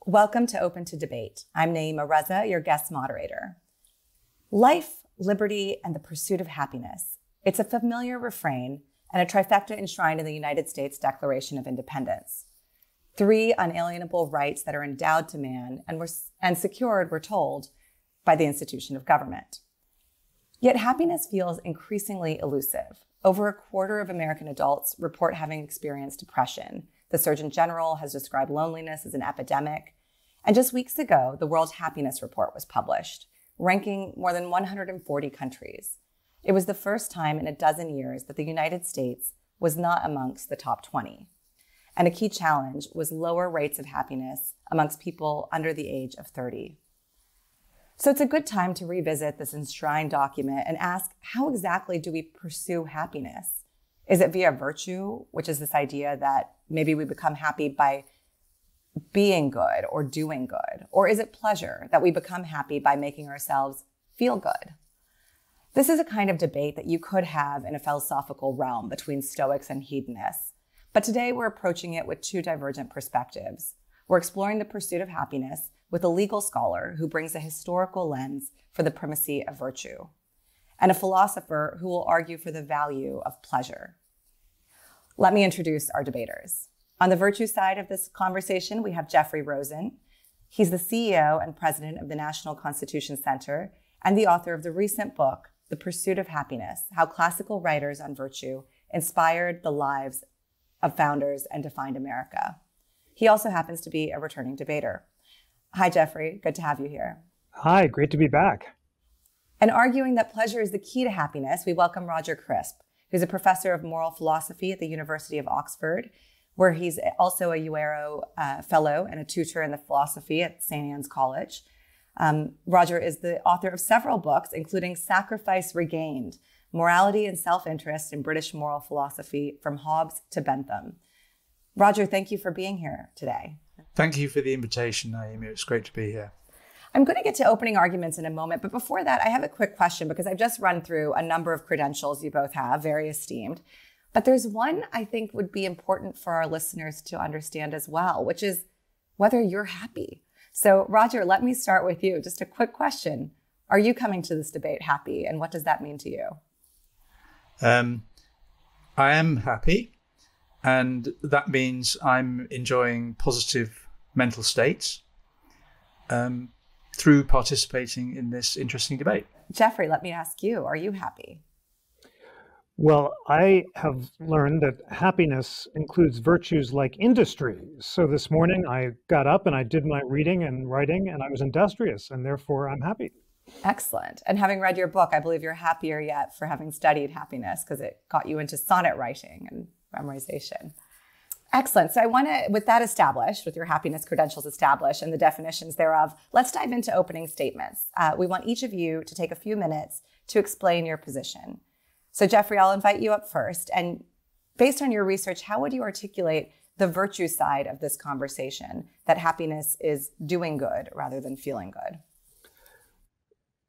Welcome to Open to Debate. I'm Naima Reza, your guest moderator. Life, liberty, and the pursuit of happiness. It's a familiar refrain and a trifecta enshrined in the United States Declaration of Independence. Three unalienable rights that are endowed to man and secured, we're told, by the institution of government. Yet happiness feels increasingly elusive. Over a quarter of American adults report having experienced depression. The Surgeon General has described loneliness as an epidemic. And just weeks ago, the World Happiness Report was published, ranking more than 140 countries. It was the first time in a dozen years that the United States was not amongst the top 20. And a key challenge was lower rates of happiness amongst people under the age of 30. So it's a good time to revisit this enshrined document and ask, how exactly do we pursue happiness? Is it via virtue, which is this idea that maybe we become happy by being good or doing good? Or is it pleasure, that we become happy by making ourselves feel good? This is a kind of debate that you could have in a philosophical realm between Stoics and hedonists. But today we're approaching it with two divergent perspectives. We're exploring the pursuit of happiness with a legal scholar who brings a historical lens for the primacy of virtue, and a philosopher who will argue for the value of pleasure. Let me introduce our debaters. On the virtue side of this conversation, we have Jeffrey Rosen. He's the CEO and president of the National Constitution Center and the author of the recent book, The Pursuit of Happiness: How Classical Writers on Virtue Inspired the Lives of Founders and Defined America. He also happens to be a returning debater. Hi, Jeffrey. Good to have you here. Hi, great to be back. And arguing that pleasure is the key to happiness, we welcome Roger Crisp, who's a professor of moral philosophy at the University of Oxford, where he's also a Uero fellow and a tutor in the philosophy at St. Anne's College. Roger is the author of several books, including Sacrifice Regained: Morality and Self-Interest in British Moral Philosophy from Hobbes to Bentham. Roger, thank you for being here today. Thank you for the invitation, Naima. It's great to be here. I'm going to get to opening arguments in a moment, but before that, I have a quick question because I've just run through a number of credentials you both have, very esteemed. But there's one I think would be important for our listeners to understand as well, which is whether you're happy. So Roger, let me start with you. Just a quick question. Are you coming to this debate happy, and what does that mean to you? I am happy, and that means I'm enjoying positive mental states through participating in this interesting debate. Jeffrey, let me ask you, are you happy? Well, I have learned that happiness includes virtues like industry. So this morning I got up and I did my reading and writing, and I was industrious, and therefore I'm happy. Excellent. And having read your book, I believe you're happier yet for having studied happiness because it got you into sonnet writing and memorization. Excellent. So I want to, with that established, with your happiness credentials established and the definitions thereof, let's dive into opening statements. We want each of you to take a few minutes to explain your position. So Jeffrey, I'll invite you up first. And based on your research, how would you articulate the virtue side of this conversation, that happiness is doing good rather than feeling good?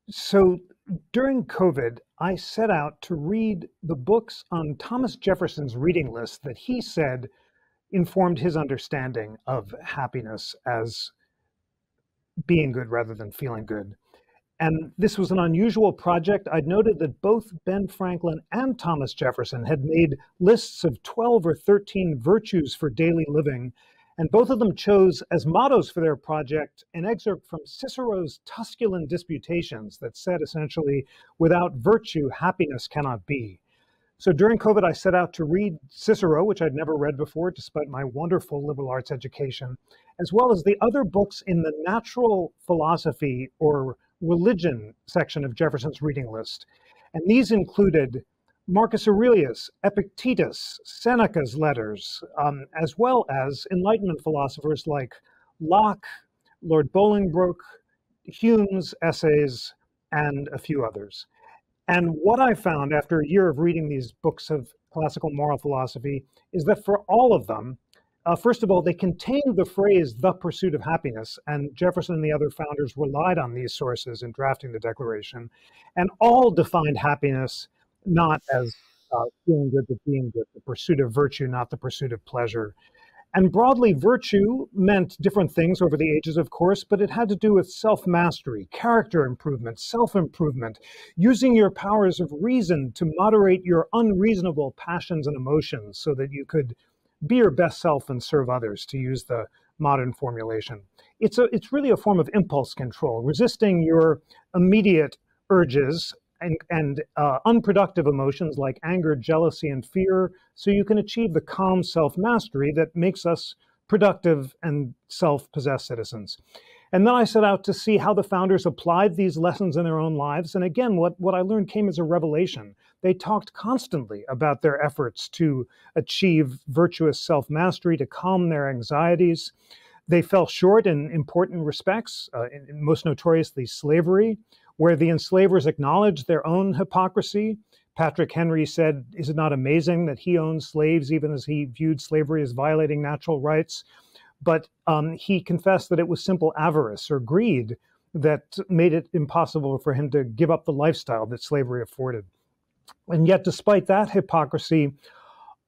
So during COVID, I set out to read the books on Thomas Jefferson's reading list that he said informed his understanding of happiness as being good rather than feeling good. And this was an unusual project. I'd noted that both Ben Franklin and Thomas Jefferson had made lists of 12 or 13 virtues for daily living, and both of them chose as mottos for their project an excerpt from Cicero's Tusculan Disputations that said essentially, without virtue, happiness cannot be. So during COVID, I set out to read Cicero, which I'd never read before, despite my wonderful liberal arts education, as well as the other books in the natural philosophy or religion section of Jefferson's reading list. And these included Marcus Aurelius, Epictetus, Seneca's letters, as well as Enlightenment philosophers like Locke, Lord Bolingbroke, Hume's essays, and a few others. And what I found after a year of reading these books of classical moral philosophy is that for all of them, first of all, they contain the phrase, the pursuit of happiness, and Jefferson and the other founders relied on these sources in drafting the Declaration, and all defined happiness not as feeling good, but being good, the pursuit of virtue, not the pursuit of pleasure. And broadly, virtue meant different things over the ages, of course, but it had to do with self-mastery, character improvement, self-improvement, using your powers of reason to moderate your unreasonable passions and emotions so that you could be your best self and serve others, to use the modern formulation. It's really a form of impulse control, resisting your immediate urges and unproductive emotions like anger, jealousy, and fear, so you can achieve the calm self-mastery that makes us productive and self-possessed citizens. And then I set out to see how the founders applied these lessons in their own lives. And again, what I learned came as a revelation. They talked constantly about their efforts to achieve virtuous self-mastery, to calm their anxieties. They fell short in important respects, most notoriously slavery, where the enslavers acknowledged their own hypocrisy. Patrick Henry said, "Is it not amazing that he owned slaves even as he viewed slavery as violating natural rights?" But he confessed that it was simple avarice or greed that made it impossible for him to give up the lifestyle that slavery afforded. And yet, despite that hypocrisy,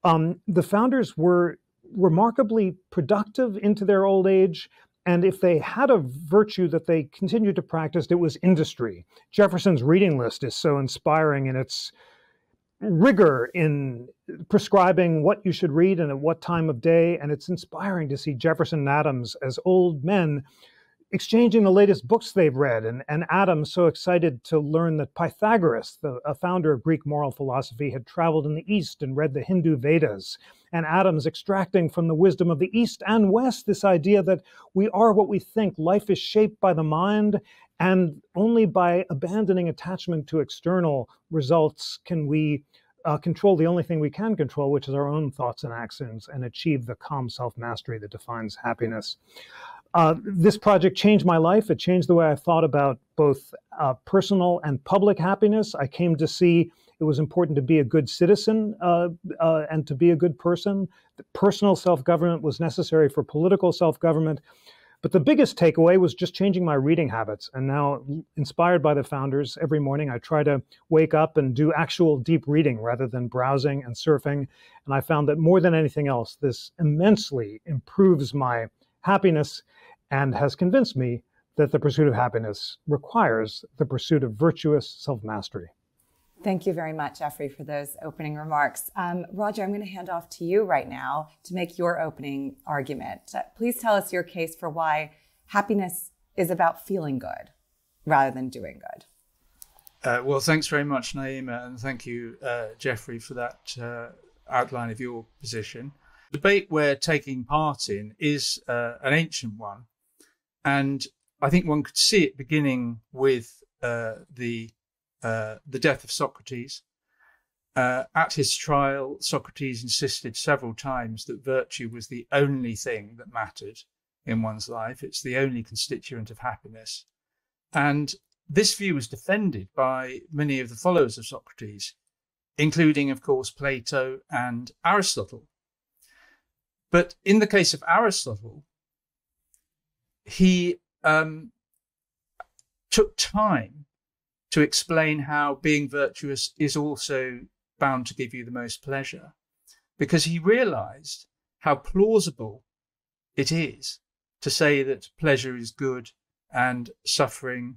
the founders were remarkably productive into their old age. And if they had a virtue that they continued to practice, it was industry. Jefferson's reading list is so inspiring in its rigor in prescribing what you should read and at what time of day. And it's inspiring to see Jefferson and Adams as old men exchanging the latest books they've read. And Adams so excited to learn that Pythagoras, a founder of Greek moral philosophy, had traveled in the East and read the Hindu Vedas. And Adams extracting from the wisdom of the East and West this idea that we are what we think. Life is shaped by the mind, and only by abandoning attachment to external results can we control the only thing we can control, which is our own thoughts and actions, and achieve the calm self-mastery that defines happiness. This project changed my life. It changed the way I thought about both personal and public happiness. I came to see it was important to be a good citizen and to be a good person. The personal self-government was necessary for political self-government. But the biggest takeaway was just changing my reading habits. And now, inspired by the founders, every morning I try to wake up and do actual deep reading rather than browsing and surfing. And I found that more than anything else, this immensely improves my happiness and has convinced me that the pursuit of happiness requires the pursuit of virtuous self-mastery. Thank you very much, Jeffrey, for those opening remarks. Roger, I'm going to hand off to you right now to make your opening argument. Please tell us your case for why happiness is about feeling good rather than doing good. Well, thanks very much, Naima, and thank you, Jeffrey, for that outline of your position. The debate we're taking part in is an ancient one, and I think one could see it beginning with the death of Socrates. At his trial, Socrates insisted several times that virtue was the only thing that mattered in one's life. It's the only constituent of happiness. And this view was defended by many of the followers of Socrates, including, of course, Plato and Aristotle. But in the case of Aristotle, he took time to explain how being virtuous is also bound to give you the most pleasure, because he realized how plausible it is to say that pleasure is good and suffering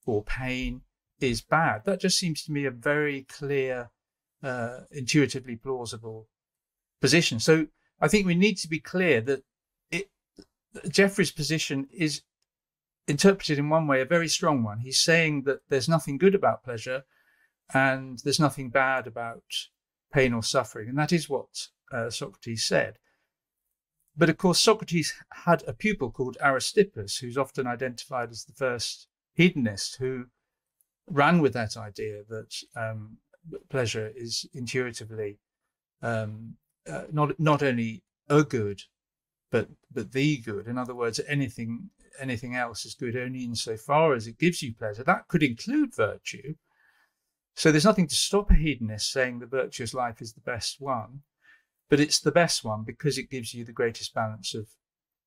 or pain is bad. That just seems to me a very clear, intuitively plausible position. So I think we need to be clear that Jeffrey's position is interpreted in one way, a very strong one. He's saying that there's nothing good about pleasure and there's nothing bad about pain or suffering. And that is what Socrates said. But of course, Socrates had a pupil called Aristippus, who's often identified as the first hedonist, who ran with that idea that pleasure is intuitively not only a good, but the good. In other words, anything else is good only insofar as it gives you pleasure. That could include virtue. So there's nothing to stop a hedonist saying the virtuous life is the best one, but it's the best one because it gives you the greatest balance of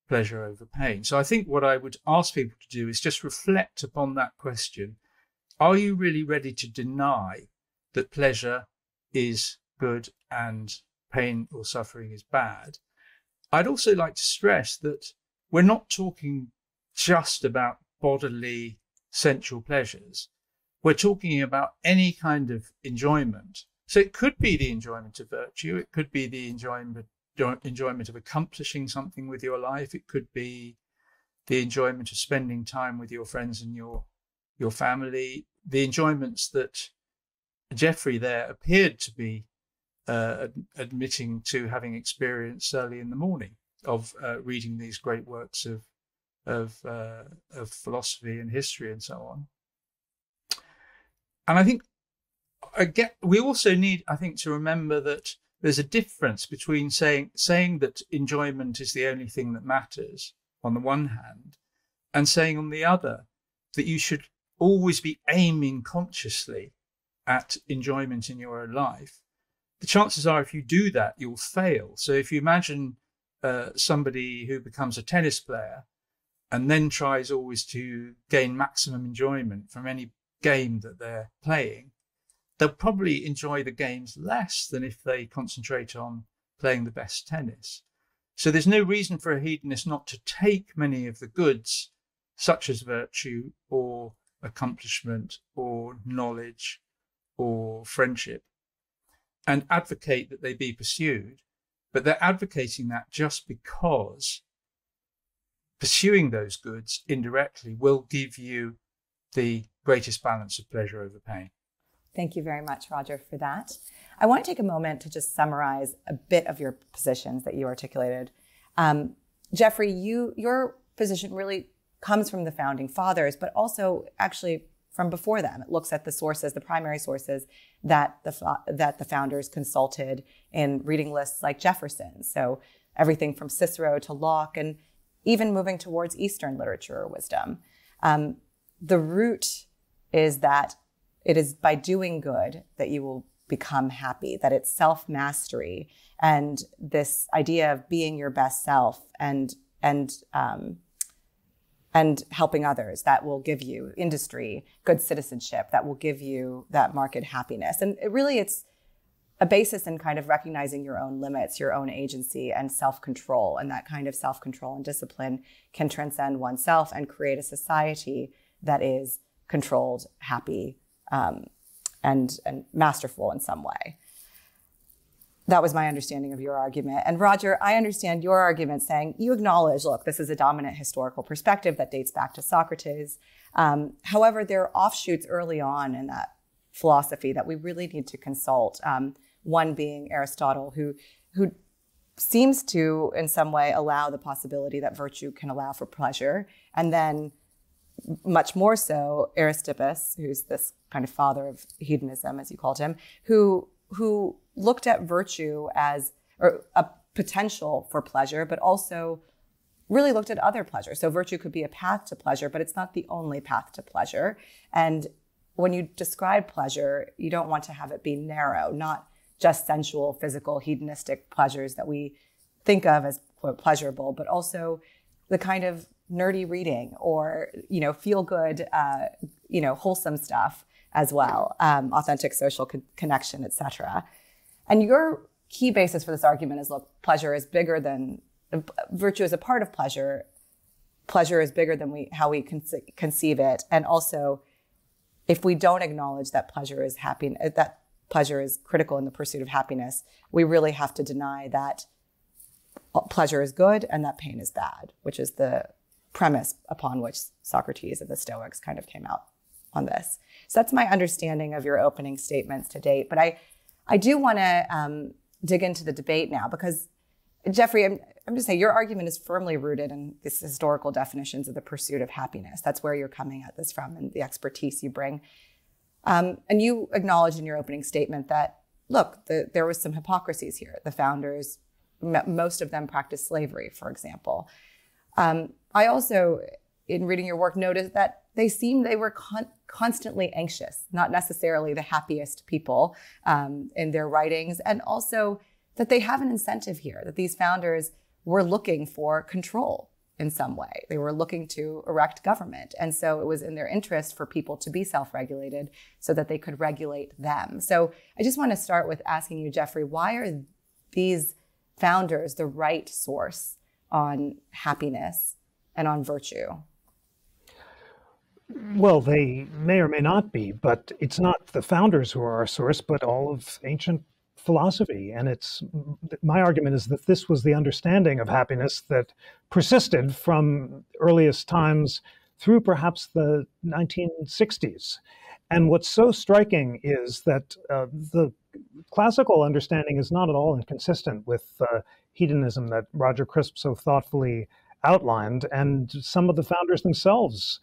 pleasure over pain. So I think what I would ask people to do is just reflect upon that question. Are you really ready to deny that pleasure is good and pain or suffering is bad? I'd also like to stress that we're not talking just about bodily sensual pleasures. We're talking about any kind of enjoyment. So it could be the enjoyment of virtue. It could be the enjoyment of accomplishing something with your life. It could be the enjoyment of spending time with your friends and your family. The enjoyments that Jeffrey there appeared to be admitting to having experienced early in the morning of reading these great works of philosophy and history and so on. And I think we also need, I think, to remember that there's a difference between saying that enjoyment is the only thing that matters on the one hand, and saying on the other that you should always be aiming consciously at enjoyment in your own life. The chances are if you do that, you'll fail. So if you imagine somebody who becomes a tennis player and then tries always to gain maximum enjoyment from any game that they're playing, they'll probably enjoy the games less than if they concentrate on playing the best tennis. So there's no reason for a hedonist not to take many of the goods, such as virtue or accomplishment or knowledge or friendship, and advocate that they be pursued. But they're advocating that just because pursuing those goods indirectly will give you the greatest balance of pleasure over pain. Thank you very much, Roger, for that. I want to take a moment to just summarize a bit of your positions that you articulated. Jeffrey, your position really comes from the founding fathers, but also actually from before them. It looks at the sources, the primary sources that the founders consulted in reading lists like Jefferson's. So everything from Cicero to Locke, and even moving towards Eastern literature or wisdom. The root is that it is by doing good that you will become happy, that it's self-mastery and this idea of being your best self and helping others that will give you industry, good citizenship, that will give you that market happiness. And it's a basis in kind of recognizing your own limits, your own agency and self-control. And that kind of self-control and discipline can transcend oneself and create a society that is controlled, happy, and masterful in some way. That was my understanding of your argument. And Roger, I understand your argument saying you acknowledge, look, this is a dominant historical perspective that dates back to Socrates. However, there are offshoots early on in that philosophy that we really need to consult. One being Aristotle, who seems to, in some way, allow the possibility that virtue can allow for pleasure. And then much more so, Aristippus, who's this kind of father of hedonism, as you called him, who looked at virtue as a potential for pleasure, but also really looked at other pleasures. So virtue could be a path to pleasure, but it's not the only path to pleasure. And when you describe pleasure, you don't want to have it be narrow, not just sensual, physical, hedonistic pleasures that we think of as, quote, pleasurable, but also the kind of nerdy reading or, feel good, wholesome stuff as well, authentic social connection, etc. And your key basis for this argument is, look, pleasure is bigger than, virtue is a part of pleasure. Pleasure is bigger than how we conceive it. And also, if we don't acknowledge that pleasure is that pleasure is critical in the pursuit of happiness, we really have to deny that pleasure is good and that pain is bad, which is the premise upon which Socrates and the Stoics kind of came out on this. So that's my understanding of your opening statements to date. But I do want to dig into the debate now because, Jeffrey, I'm just saying your argument is firmly rooted in these historical definitions of the pursuit of happiness. That's where you're coming at this from and the expertise you bring. And you acknowledged in your opening statement that, look, there was some hypocrisies here. The founders, most of them practiced slavery, for example. I also, in reading your work, noticed that they were constantly anxious, not necessarily the happiest people in their writings, and also that they have an incentive here, that these founders were looking for control in some way. They were looking to erect government. And so it was in their interest for people to be self-regulated so that they could regulate them. So I just want to start with asking you, Jeffrey, why are these founders the right source on happiness and on virtue? Well, they may or may not be, but it's not the founders who are our source, but all of ancient philosophy. And it's my argument is that this was the understanding of happiness that persisted from earliest times through perhaps the 1960s. And what's so striking is that the classical understanding is not at all inconsistent with hedonism that Roger Crisp so thoughtfully outlined. And some of the founders themselves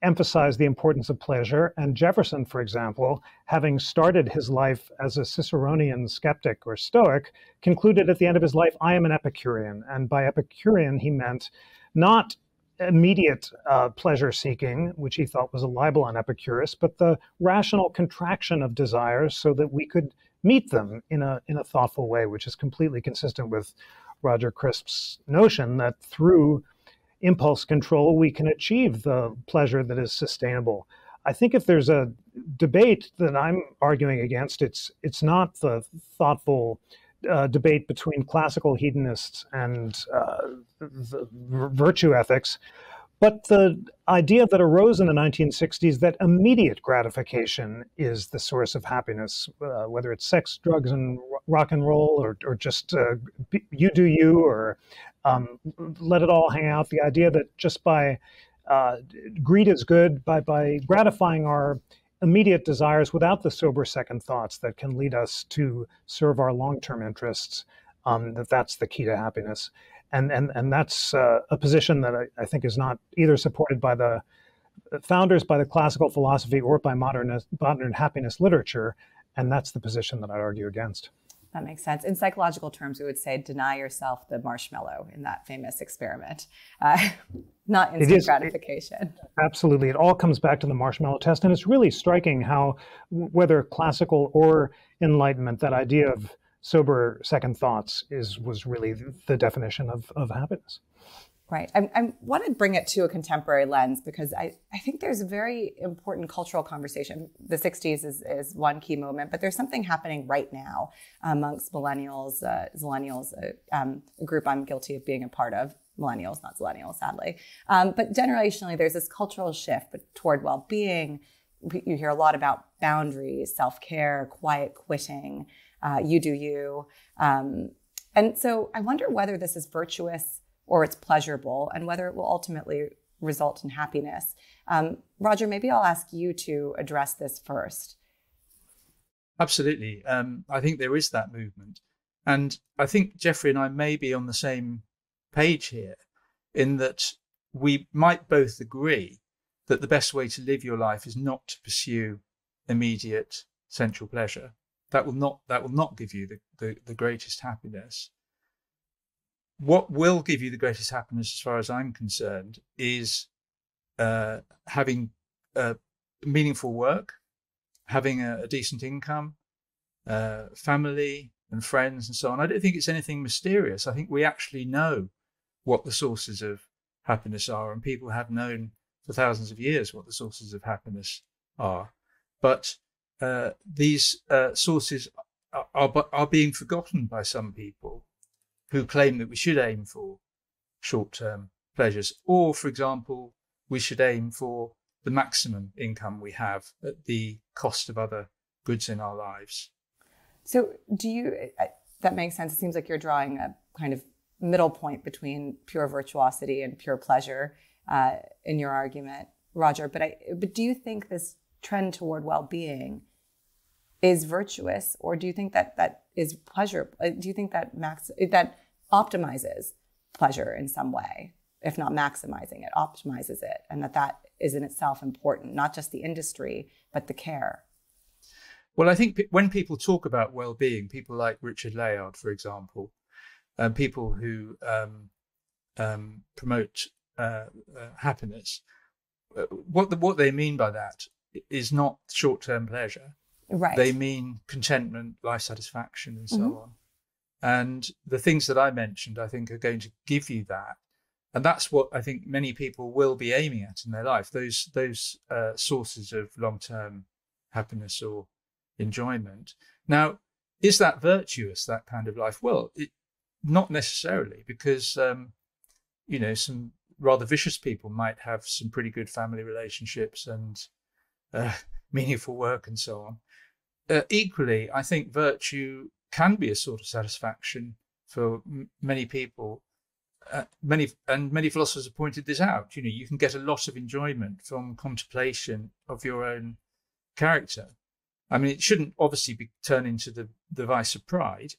emphasized the importance of pleasure. And Jefferson, for example, having started his life as a Ciceronian skeptic or Stoic, concluded at the end of his life, I am an Epicurean. And by Epicurean, he meant not immediate pleasure seeking, which he thought was a libel on Epicurus, but the rational contraction of desires so that we could meet them in a thoughtful way, which is completely consistent with Roger Crisp's notion that through impulse control, we can achieve the pleasure that is sustainable. I think if there's a debate that I'm arguing against, it's not the thoughtful debate between classical hedonists and the virtue ethics, but the idea that arose in the 1960s that immediate gratification is the source of happiness, whether it's sex, drugs, and rock and roll, or just you do you, or let it all hang out. The idea that just by greed is good, by gratifying our immediate desires without the sober second thoughts that can lead us to serve our long-term interests, that's the key to happiness. And that's a position that I think is not either supported by the founders, by the classical philosophy, or by modern happiness literature. And that's the position that I argue against. That makes sense. In psychological terms, we would say deny yourself the marshmallow in that famous experiment. Not instant gratification. Absolutely. It all comes back to the marshmallow test. And it's really striking how, whether classical or Enlightenment, that idea of sober second thoughts was really the definition of happiness. Right. I want to bring it to a contemporary lens because I think there's a very important cultural conversation. The 60s is one key moment, but there's something happening right now amongst millennials, a group I'm guilty of being a part of. Millennials, not zillennials, sadly. But generationally, there's this cultural shift toward well-being. You hear a lot about boundaries, self-care, quiet quitting, you do you. And so I wonder whether this is virtuous or it's pleasurable, and whether it will ultimately result in happiness. Roger, maybe I'll ask you to address this first. Absolutely. I think there is that movement. And I think Jeffrey and I may be on the same page here, in that we might both agree that the best way to live your life is not to pursue immediate sensual pleasure. That will not give you the greatest happiness. What will give you the greatest happiness, as far as I'm concerned, is having meaningful work, having a decent income, family and friends and so on. I don't think it's anything mysterious. I think we actually know what the sources of happiness are, and people have known for thousands of years what the sources of happiness are. But these sources are being forgotten by some people who claim that we should aim for short-term pleasures, or, for example, we should aim for the maximum income we have at the cost of other goods in our lives. So that makes sense. It seems like you're drawing a kind of middle point between pure virtuosity and pure pleasure in your argument, Roger. But do you think this trend toward well-being is virtuous, or do you think that is pleasure? Do you think that that optimizes pleasure in some way, if not maximizing it, optimizes it, and that is in itself important, not just the industry, but the care? Well, I think when people talk about well-being, people like Richard Layard, for example, people who promote happiness, what they mean by that is not short-term pleasure. Right. They mean contentment, life satisfaction, and so on. And the things that I mentioned, I think, are going to give you that. And that's what I think many people will be aiming at in their life, those sources of long-term happiness or enjoyment. Now, is that virtuous, that kind of life? Well, not necessarily, because some rather vicious people might have some pretty good family relationships and meaningful work and so on. Equally, I think virtue can be a sort of satisfaction for many people. Many philosophers have pointed this out. You can get a lot of enjoyment from contemplation of your own character. I mean, it shouldn't obviously turn into the vice of pride.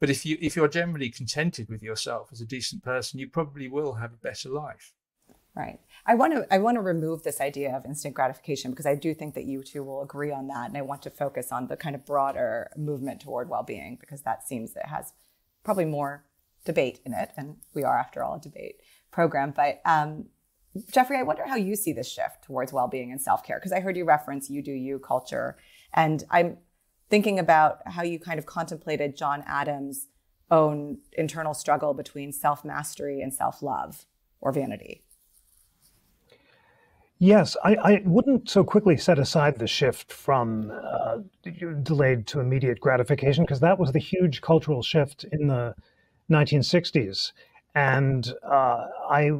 But if you're generally contented with yourself as a decent person, you probably will have a better life. Right. I want to remove this idea of instant gratification, because I do think that you two will agree on that. And I want to focus on the kind of broader movement toward well-being, because that seems it has probably more debate in it. And we are, after all, a debate program. But Jeffrey, I wonder how you see this shift towards well-being and self-care, because I heard you reference you do you culture. And I'm thinking about how you kind of contemplated John Adams' own internal struggle between self-mastery and self-love or vanity. Yes, I wouldn't so quickly set aside the shift from delayed to immediate gratification, because that was the huge cultural shift in the 1960s. And I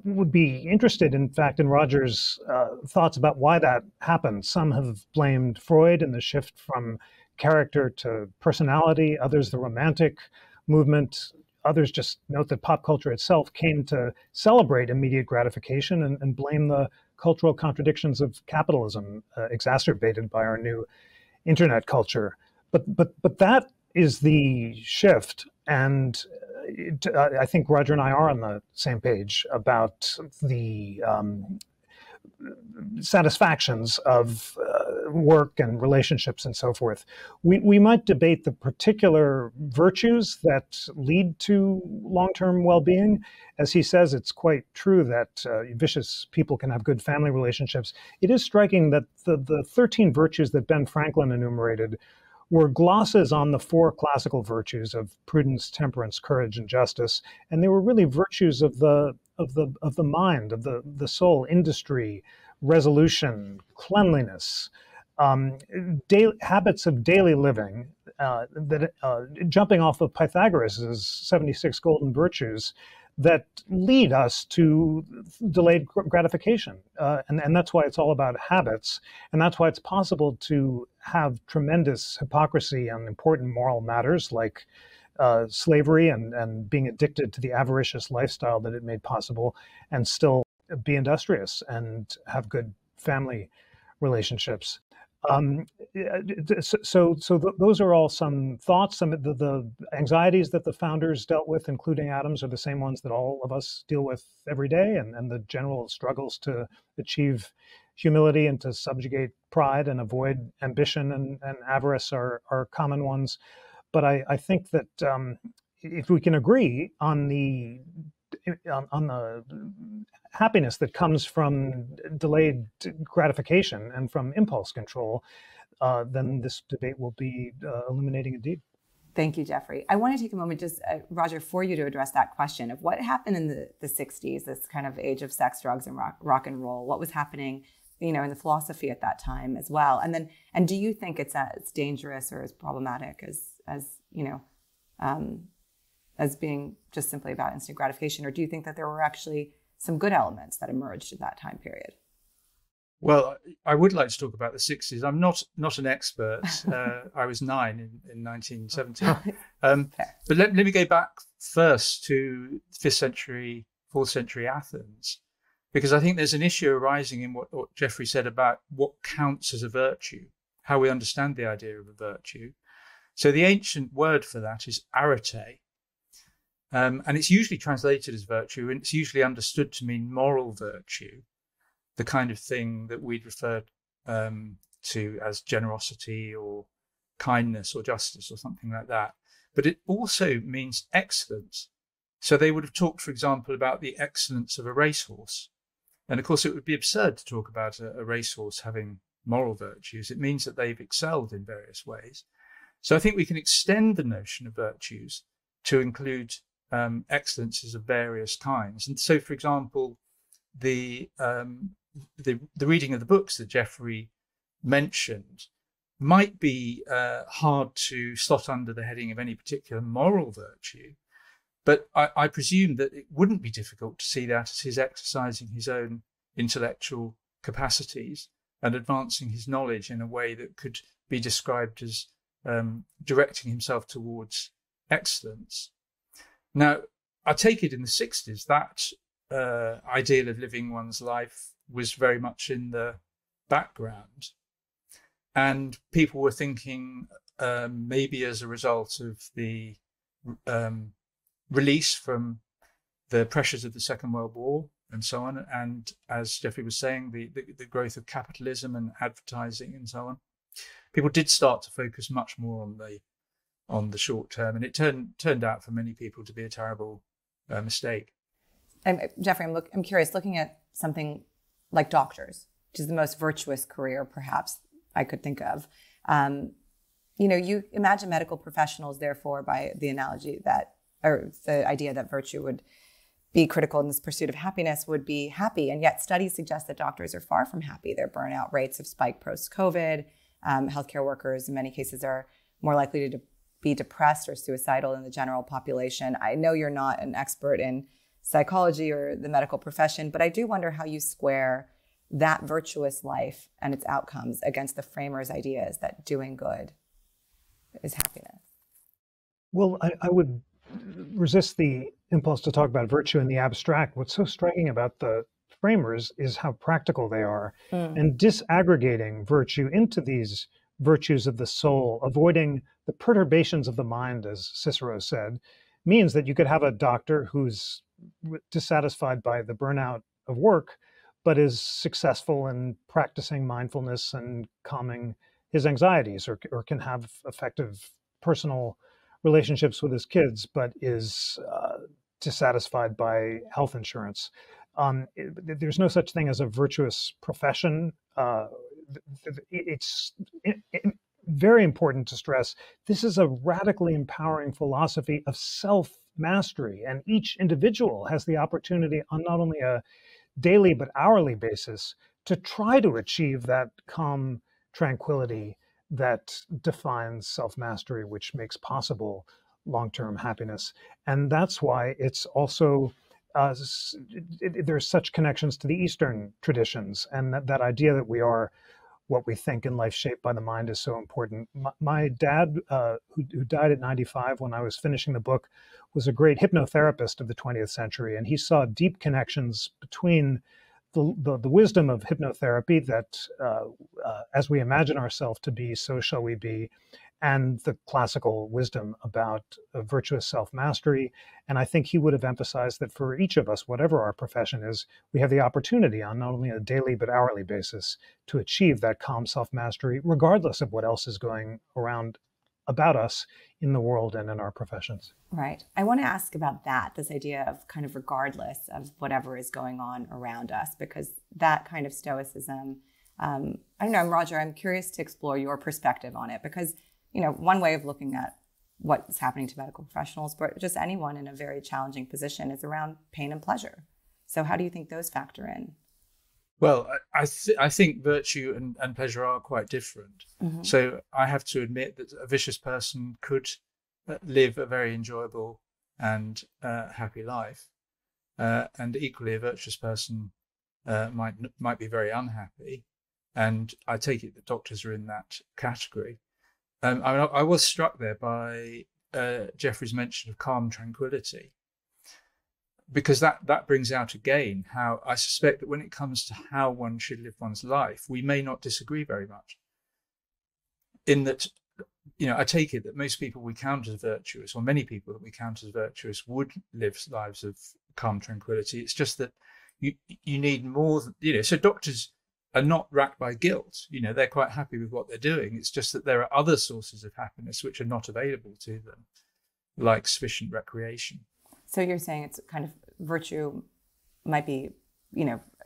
would be interested, in fact, in Roger's thoughts about why that happened. Some have blamed Freud and the shift from character to personality, others the Romantic movement. Others just note that pop culture itself came to celebrate immediate gratification and blame the cultural contradictions of capitalism, exacerbated by our new internet culture. But that is the shift, and I think Roger and I are on the same page about the satisfactions of work and relationships and so forth. We might debate the particular virtues that lead to long-term well-being. As he says, it's quite true that vicious people can have good family relationships. It is striking that the 13 virtues that Ben Franklin enumerated were glosses on the 4 classical virtues of prudence, temperance, courage, and justice, and they were really virtues of the mind, of the soul: industry, resolution, cleanliness, habits of daily living, jumping off of Pythagoras' 76 golden virtues that lead us to delayed gratification. And that's why it's all about habits. And that's why it's possible to have tremendous hypocrisy on important moral matters like slavery and being addicted to the avaricious lifestyle that it made possible, and still be industrious and have good family relationships. Those are all some thoughts. Some of the anxieties that the founders dealt with, including Adams, are the same ones that all of us deal with every day, and the general struggles to achieve humility and to subjugate pride and avoid ambition and avarice are common ones. But I think that if we can agree on the happiness that comes from delayed gratification and from impulse control, then this debate will be illuminating indeed. Thank you, Jeffrey. I want to take a moment, just Roger, for you to address that question of what happened in the 60s, this kind of age of sex, drugs, and rock and roll. What was happening, in the philosophy at that time as well? And do you think it's as dangerous or as problematic as being just simply about instant gratification? Or do you think that there were actually some good elements that emerged in that time period? Well, I would like to talk about the 60s. I'm not an expert. I was 9 in 1970. But let me go back first to 5th century, 4th century Athens, because I think there's an issue arising in what Jeffrey said about what counts as a virtue, how we understand the idea of a virtue. So the ancient word for that is arete. And it's usually translated as virtue, and it's usually understood to mean moral virtue, the kind of thing that we'd refer to as generosity or kindness or justice or something like that. But it also means excellence. So they would have talked, for example, about the excellence of a racehorse. And of course, it would be absurd to talk about a racehorse having moral virtues. It means that they've excelled in various ways. So I think we can extend the notion of virtues to include excellences of various kinds. And so, for example, the reading of the books that Jeffrey mentioned might be hard to slot under the heading of any particular moral virtue, but I presume that it wouldn't be difficult to see that as his exercising his own intellectual capacities and advancing his knowledge in a way that could be described as directing himself towards excellence. Now, I take it in the 60s, that ideal of living one's life was very much in the background. And people were thinking, maybe as a result of the release from the pressures of the Second World War and so on, and as Jeffrey was saying, the growth of capitalism and advertising and so on, people did start to focus much more on the short term, and it turned out for many people to be a terrible mistake. And Jeffrey, I'm curious, looking at something like doctors, which is the most virtuous career perhaps I could think of. You imagine medical professionals, therefore, by the analogy that, or the idea that virtue would be critical in this pursuit of happiness, would be happy. And yet studies suggest that doctors are far from happy. Their burnout rates have spiked post-COVID. Healthcare workers in many cases are more likely to be depressed or suicidal than the general population. I know you're not an expert in psychology or the medical profession, but I do wonder how you square that virtuous life and its outcomes against the framers' ideas that doing good is happiness. Well, I would resist the impulse to talk about virtue in the abstract. What's so striking about the framers is how practical they are, and disaggregating virtue into these virtues of the soul, avoiding the perturbations of the mind, as Cicero said, means that you could have a doctor who's dissatisfied by the burnout of work, but is successful in practicing mindfulness and calming his anxieties, or can have effective personal relationships with his kids, but is dissatisfied by health insurance. There's no such thing as a virtuous profession. It's very important to stress this is a radically empowering philosophy of self-mastery, and each individual has the opportunity on not only a daily but hourly basis to try to achieve that calm tranquility that defines self-mastery, which makes possible long-term happiness. And that's why it's also there's such connections to the Eastern traditions, and that idea that we are what we think in life shaped by the mind is so important. My dad, who died at 95 when I was finishing the book, was a great hypnotherapist of the 20th century, and he saw deep connections between the wisdom of hypnotherapy, that as we imagine ourselves to be, so shall we be, and the classical wisdom about virtuous self-mastery. And I think he would have emphasized that for each of us, whatever our profession is, we have the opportunity on not only a daily but hourly basis to achieve that calm self-mastery, regardless of what else is going around about us in the world and in our professions. Right. I want to ask about that, this idea of kind of regardless of whatever is going on around us, because that kind of stoicism, I don't know, Roger, I'm curious to explore your perspective on it, because one way of looking at what's happening to medical professionals, but just anyone in a very challenging position, is around pain and pleasure. So how do you think those factor in? Well, I think virtue and pleasure are quite different. Mm-hmm. So I have to admit that a vicious person could live a very enjoyable and happy life. And equally, a virtuous person might be very unhappy. And I take it that doctors are in that category. I was struck there by Jeffrey's mention of calm tranquility, because that brings out again how I suspect that when it comes to how one should live one's life, we may not disagree very much. In that, I take it that most people we count as virtuous, or many people that we count as virtuous, would live lives of calm tranquility. It's just that you need more, so doctors are not racked by guilt. They're quite happy with what they're doing. It's just that there are other sources of happiness which are not available to them, like sufficient recreation. So you're saying it's kind of virtue might be,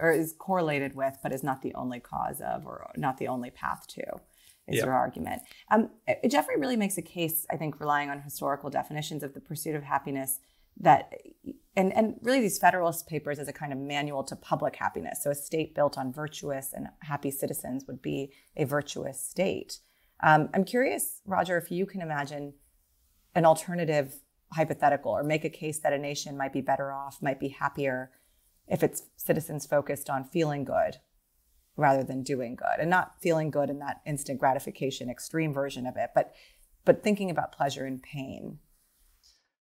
or is correlated with, but is not the only cause of, or not the only path to, is your argument. Jeffrey really makes a case, I think, relying on historical definitions of the pursuit of happiness, that, and really these Federalist Papers as a kind of manual to public happiness. So a state built on virtuous and happy citizens would be a virtuous state. I'm curious, Roger, if you can imagine an alternative hypothetical or make a case that a nation might be better off, might be happier if its citizens focused on feeling good rather than doing good, and not feeling good in that instant gratification extreme version of it, but thinking about pleasure and pain.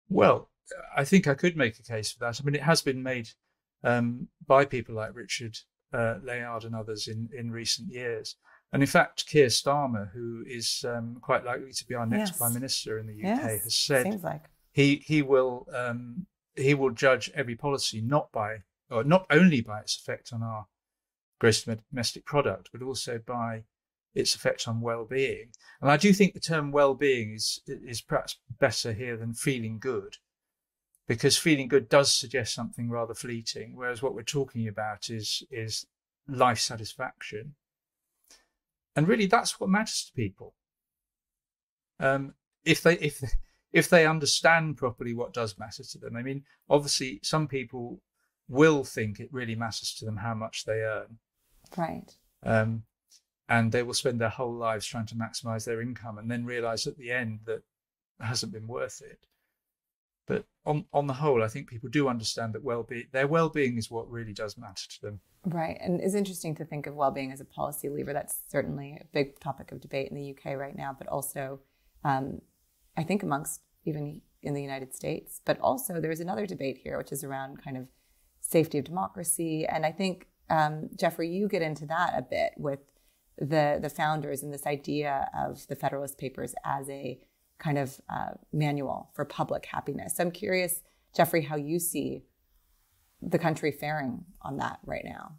Well, I think I could make a case for that. I mean, it has been made by people like Richard Layard and others in recent years. And in fact, Keir Starmer, who is quite likely to be our next Prime Minister in the UK, has said he will judge every policy not only by its effect on our gross domestic product, but also by its effect on well-being. And I do think the term well-being is perhaps better here than feeling good, because feeling good does suggest something rather fleeting, whereas what we're talking about is life satisfaction. And really, that's what matters to people. If they understand properly what does matter to them. I mean, obviously, some people will think it really matters to them how much they earn. Right. And they will spend their whole lives trying to maximize their income and then realize at the end that it hasn't been worth it. But on the whole, I think people do understand that their well-being is what really does matter to them. Right. And it's interesting to think of well-being as a policy lever. That's certainly a big topic of debate in the UK right now, but also I think amongst even in the United States. But also there's another debate here, which is around kind of safety of democracy. And I think, Jeffrey, you get into that a bit with the founders and this idea of the Federalist Papers as a kind of manual for public happiness. So I'm curious, Jeffrey, how you see the country faring on that right now.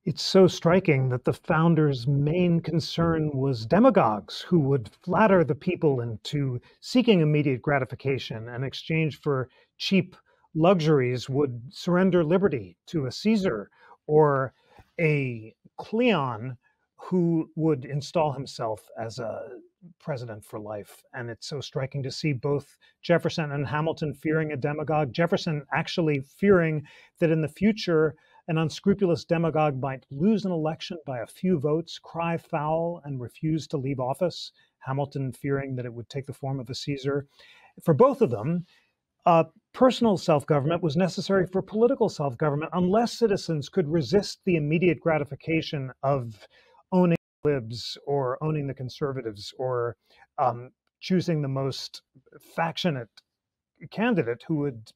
It's so striking that the founders' main concern was demagogues who would flatter the people into seeking immediate gratification and in exchange for cheap luxuries would surrender liberty to a Caesar or a Cleon who would install himself as a president for life. And it's so striking to see both Jefferson and Hamilton fearing a demagogue. Jefferson actually fearing that in the future, an unscrupulous demagogue might lose an election by a few votes, cry foul, and refuse to leave office. Hamilton fearing that it would take the form of a Caesar. For both of them, personal self-government was necessary for political self-government unless citizens could resist the immediate gratification of owning libs or owning the conservatives or choosing the most factionate candidate who would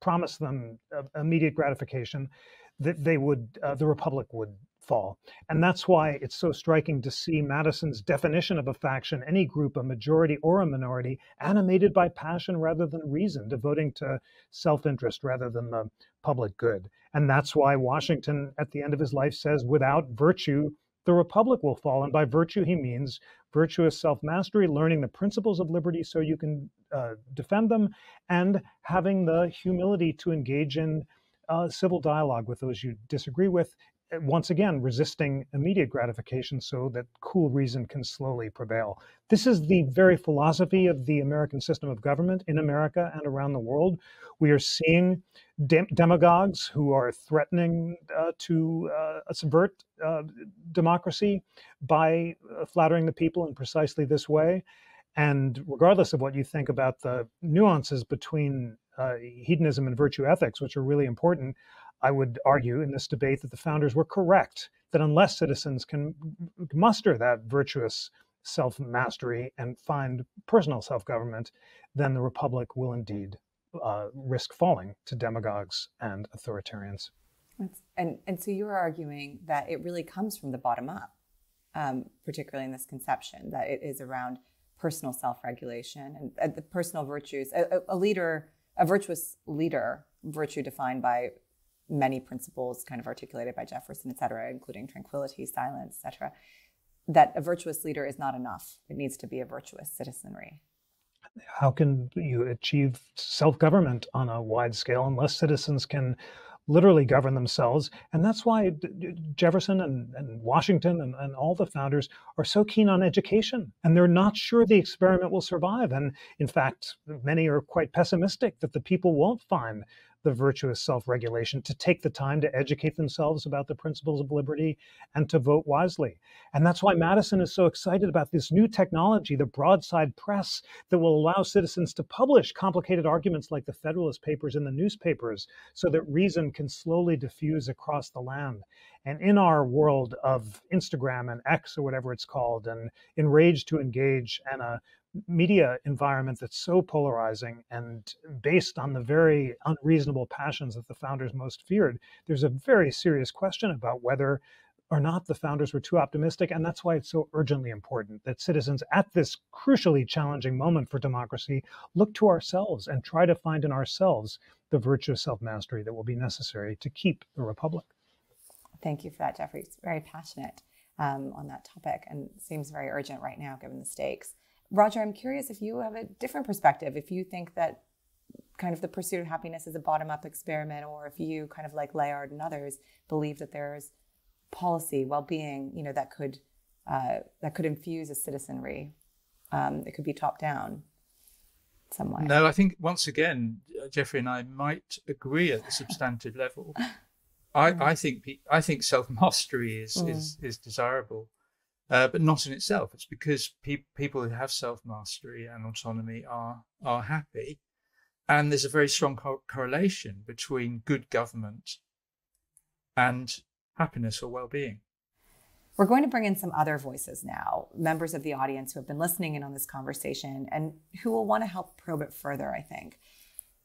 promise them immediate gratification, that the Republic would fall. And that's why it's so striking to see Madison's definition of a faction, any group, a majority or a minority, animated by passion rather than reason, devoting to self-interest rather than the public good. And that's why Washington, at the end of his life, says, without virtue, the Republic will fall. And by virtue, he means virtuous self-mastery, learning the principles of liberty so you can defend them, and having the humility to engage in civil dialogue with those you disagree with, once again, resisting immediate gratification so that cool reason can slowly prevail. This is the very philosophy of the American system of government in America and around the world. We are seeing demagogues who are threatening to subvert democracy by flattering the people in precisely this way. And regardless of what you think about the nuances between hedonism and virtue ethics, which are really important, I would argue in this debate that the founders were correct, that unless citizens can muster that virtuous self-mastery and find personal self-government, then the Republic will indeed risk falling to demagogues and authoritarians. And so you are arguing that it really comes from the bottom up, particularly in this conception, that it is around personal self-regulation and the personal virtues. A virtuous leader, virtue defined by many principles kind of articulated by Jefferson, et cetera, including tranquility, silence, et cetera, that a virtuous leader is not enough. It needs to be a virtuous citizenry. How can you achieve self-government on a wide scale unless citizens can literally govern themselves? And that's why Jefferson and Washington and all the founders are so keen on education. And they're not sure the experiment will survive. And in fact, many are quite pessimistic that the people won't find the virtuous self-regulation, to take the time to educate themselves about the principles of liberty and to vote wisely. And that's why Madison is so excited about this new technology, the broadside press, that will allow citizens to publish complicated arguments like the Federalist Papers in the newspapers so that reason can slowly diffuse across the land. And in our world of Instagram and X, or whatever it's called, and enraged to engage, and a media environment that's so polarizing and based on the very unreasonable passions that the founders most feared, there's a very serious question about whether or not the founders were too optimistic. And that's why it's so urgently important that citizens at this crucially challenging moment for democracy look to ourselves and try to find in ourselves the virtuous self-mastery that will be necessary to keep the republic. Thank you for that, Jeffrey. It's very passionate on that topic and seems very urgent right now, given the stakes. Roger, I'm curious if you have a different perspective, if you think that kind of the pursuit of happiness is a bottom-up experiment, or if you kind of like Layard and others believe that there's policy, well-being, that could infuse a citizenry. It could be top-down some way. No, I think once again, Jeffrey and I might agree at the substantive level. I think self-mastery is desirable. But not in itself. It's because people who have self-mastery and autonomy are happy. And there's a very strong correlation between good government and happiness or well-being. We're going to bring in some other voices now, members of the audience who have been listening in on this conversation and who will want to help probe it further, I think.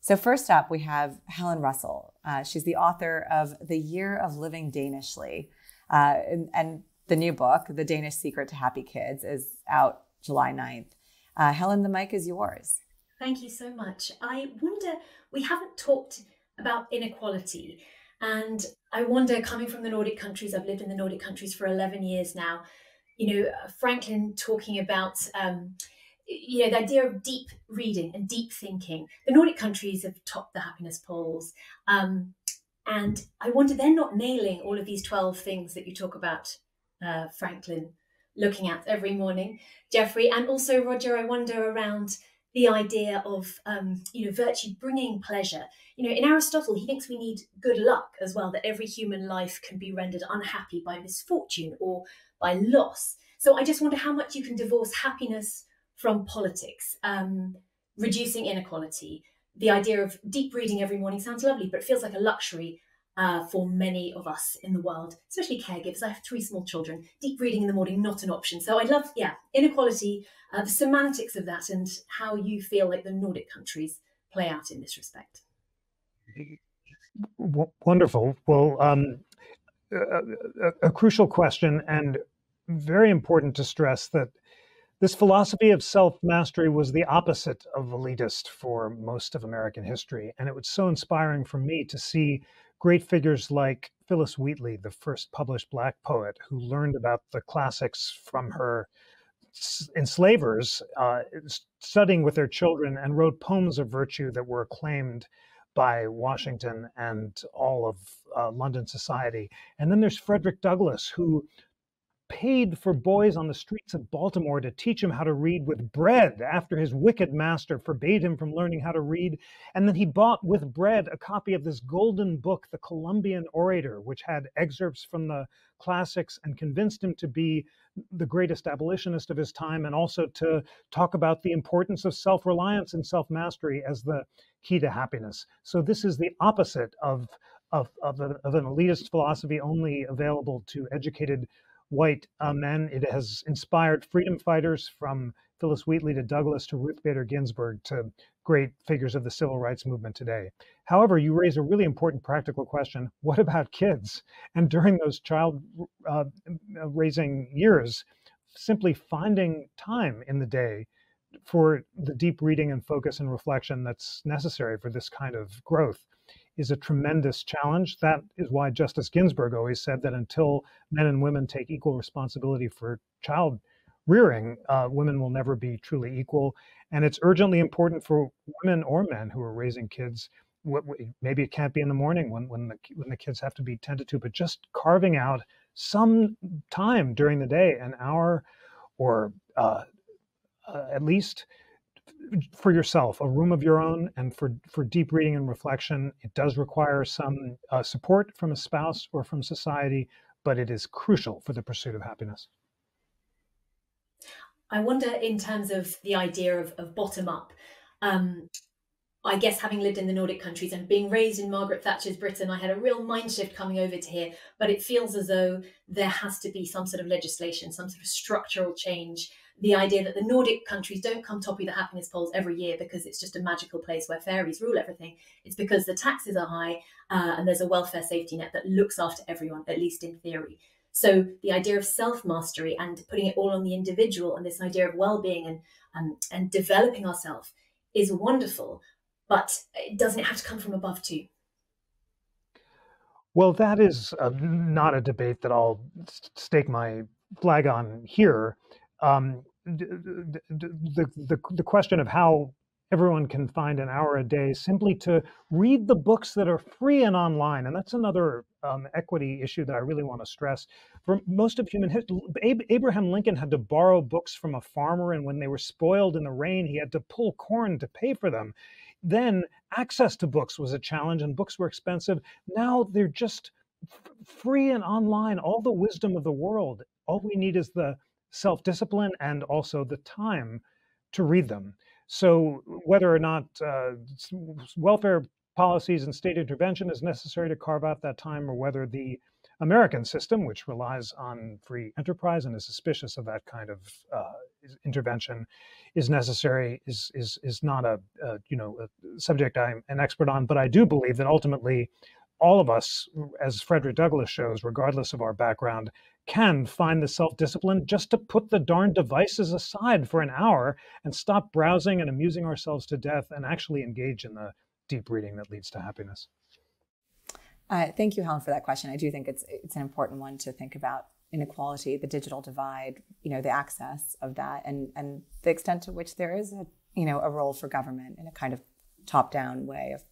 So first up, we have Helen Russell. She's the author of The Year of Living Danishly. And the new book, The Danish Secret to Happy Kids, is out July 9th. Helen, the mic is yours. Thank you so much. I wonder, we haven't talked about inequality. And I wonder, coming from the Nordic countries, I've lived in the Nordic countries for 11 years now, Franklin talking about, the idea of deep reading and deep thinking. The Nordic countries have topped the happiness polls. And I wonder, they're not nailing all of these 12 things that you talk about, Franklin, looking at every morning, Jeffrey. And also, Roger, I wonder around the idea of, virtue bringing pleasure. In Aristotle, he thinks we need good luck as well, that every human life can be rendered unhappy by misfortune or by loss. So I just wonder how much you can divorce happiness from politics, reducing inequality. The idea of deep reading every morning sounds lovely, but it feels like a luxury for many of us in the world, especially caregivers. I have 3 small children. Deep reading in the morning, not an option. So I love, inequality, the semantics of that, and how you feel like the Nordic countries play out in this respect. Wonderful. Well, a crucial question, and very important to stress that this philosophy of self-mastery was the opposite of elitist for most of American history. And it was so inspiring for me to see great figures like Phyllis Wheatley, the first published Black poet, who learned about the classics from her enslavers, studying with their children, and wrote poems of virtue that were acclaimed by Washington and all of London society. And then there's Frederick Douglass, who paid for boys on the streets of Baltimore to teach him how to read with bread after his wicked master forbade him from learning how to read. And then he bought with bread a copy of this golden book, The Columbian Orator, which had excerpts from the classics, and convinced him to be the greatest abolitionist of his time, and also to talk about the importance of self-reliance and self-mastery as the key to happiness. So this is the opposite of an elitist philosophy only available to educated white men. It has inspired freedom fighters from Phyllis Wheatley to Douglass to Ruth Bader Ginsburg to great figures of the civil rights movement today. However, you raise a really important practical question. What about kids? And during those child raising years, simply finding time in the day for the deep reading and focus and reflection that's necessary for this kind of growth is a tremendous challenge. That is why Justice Ginsburg always said that until men and women take equal responsibility for child rearing, women will never be truly equal. And it's urgently important for women or men who are raising kids. Maybe it can't be in the morning when the kids have to be tended to, but just carving out some time during the day, an hour, or at least for yourself, a room of your own, and for deep reading and reflection. It does require some support from a spouse or from society, but it is crucial for the pursuit of happiness. I wonder, in terms of the idea of bottom up, I guess having lived in the Nordic countries and being raised in Margaret Thatcher's Britain, I had a real mind shift coming over to here, but it feels as though there has to be some sort of legislation, some sort of structural change. The idea that the Nordic countries don't come top of the happiness polls every year because it's just a magical place where fairies rule everything. It's because the taxes are high and there's a welfare safety net that looks after everyone, at least in theory. So the idea of self-mastery and putting it all on the individual and this idea of well-being and developing ourselves is wonderful, but doesn't it have to come from above too? Well, that is not a debate that I'll stake my flag on here. The question of how everyone can find an hour a day simply to read the books that are free and online, and that's another equity issue that I really want to stress. For most of human history, Abraham Lincoln had to borrow books from a farmer, and when they were spoiled in the rain, he had to pull corn to pay for them. Then access to books was a challenge, and books were expensive. Now they're just free and online, all the wisdom of the world. All we need is the self-discipline and also the time to read them. So whether or not welfare policies and state intervention is necessary to carve out that time, or whether the American system, which relies on free enterprise and is suspicious of that kind of intervention, is necessary, is not a subject I'm an expert on. But I do believe that ultimately, all of us, as Frederick Douglass shows, regardless of our background, can find the self-discipline just to put the darn devices aside for an hour and stop browsing and amusing ourselves to death and actually engage in the deep reading that leads to happiness. Thank you, Helen, for that question. I do think it's an important one to think about inequality, the digital divide, the access of that, and the extent to which there is a role for government in a kind of top-down way of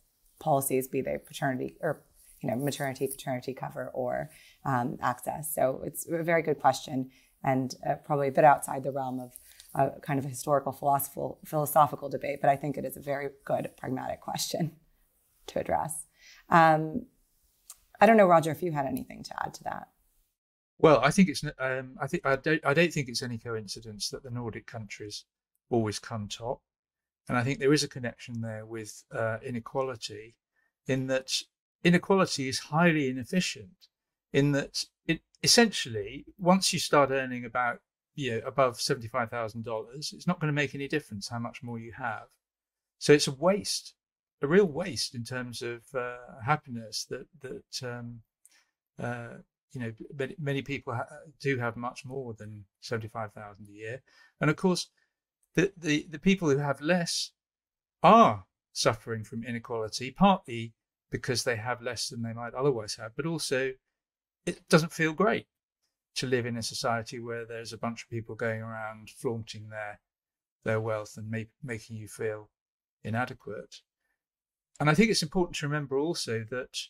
policies, be they paternity or maternity, paternity cover, or access. So it's a very good question, and probably a bit outside the realm of kind of a historical philosophical debate, but I think it is a very good pragmatic question to address. I don't know, Roger, if you had anything to add to that. Well, I think it's. I don't think it's any coincidence that the Nordic countries always come top, and I think there is a connection there with inequality, in that inequality is highly inefficient. In that it essentially, once you start earning about above $75,000, it's not going to make any difference how much more you have. So it's a waste, a real waste in terms of happiness many people do have much more than 75,000 a year, and of course the people who have less are suffering from inequality, partly because they have less than they might otherwise have, but also it doesn't feel great to live in a society where there's a bunch of people going around flaunting their wealth and making you feel inadequate. And I think it's important to remember also that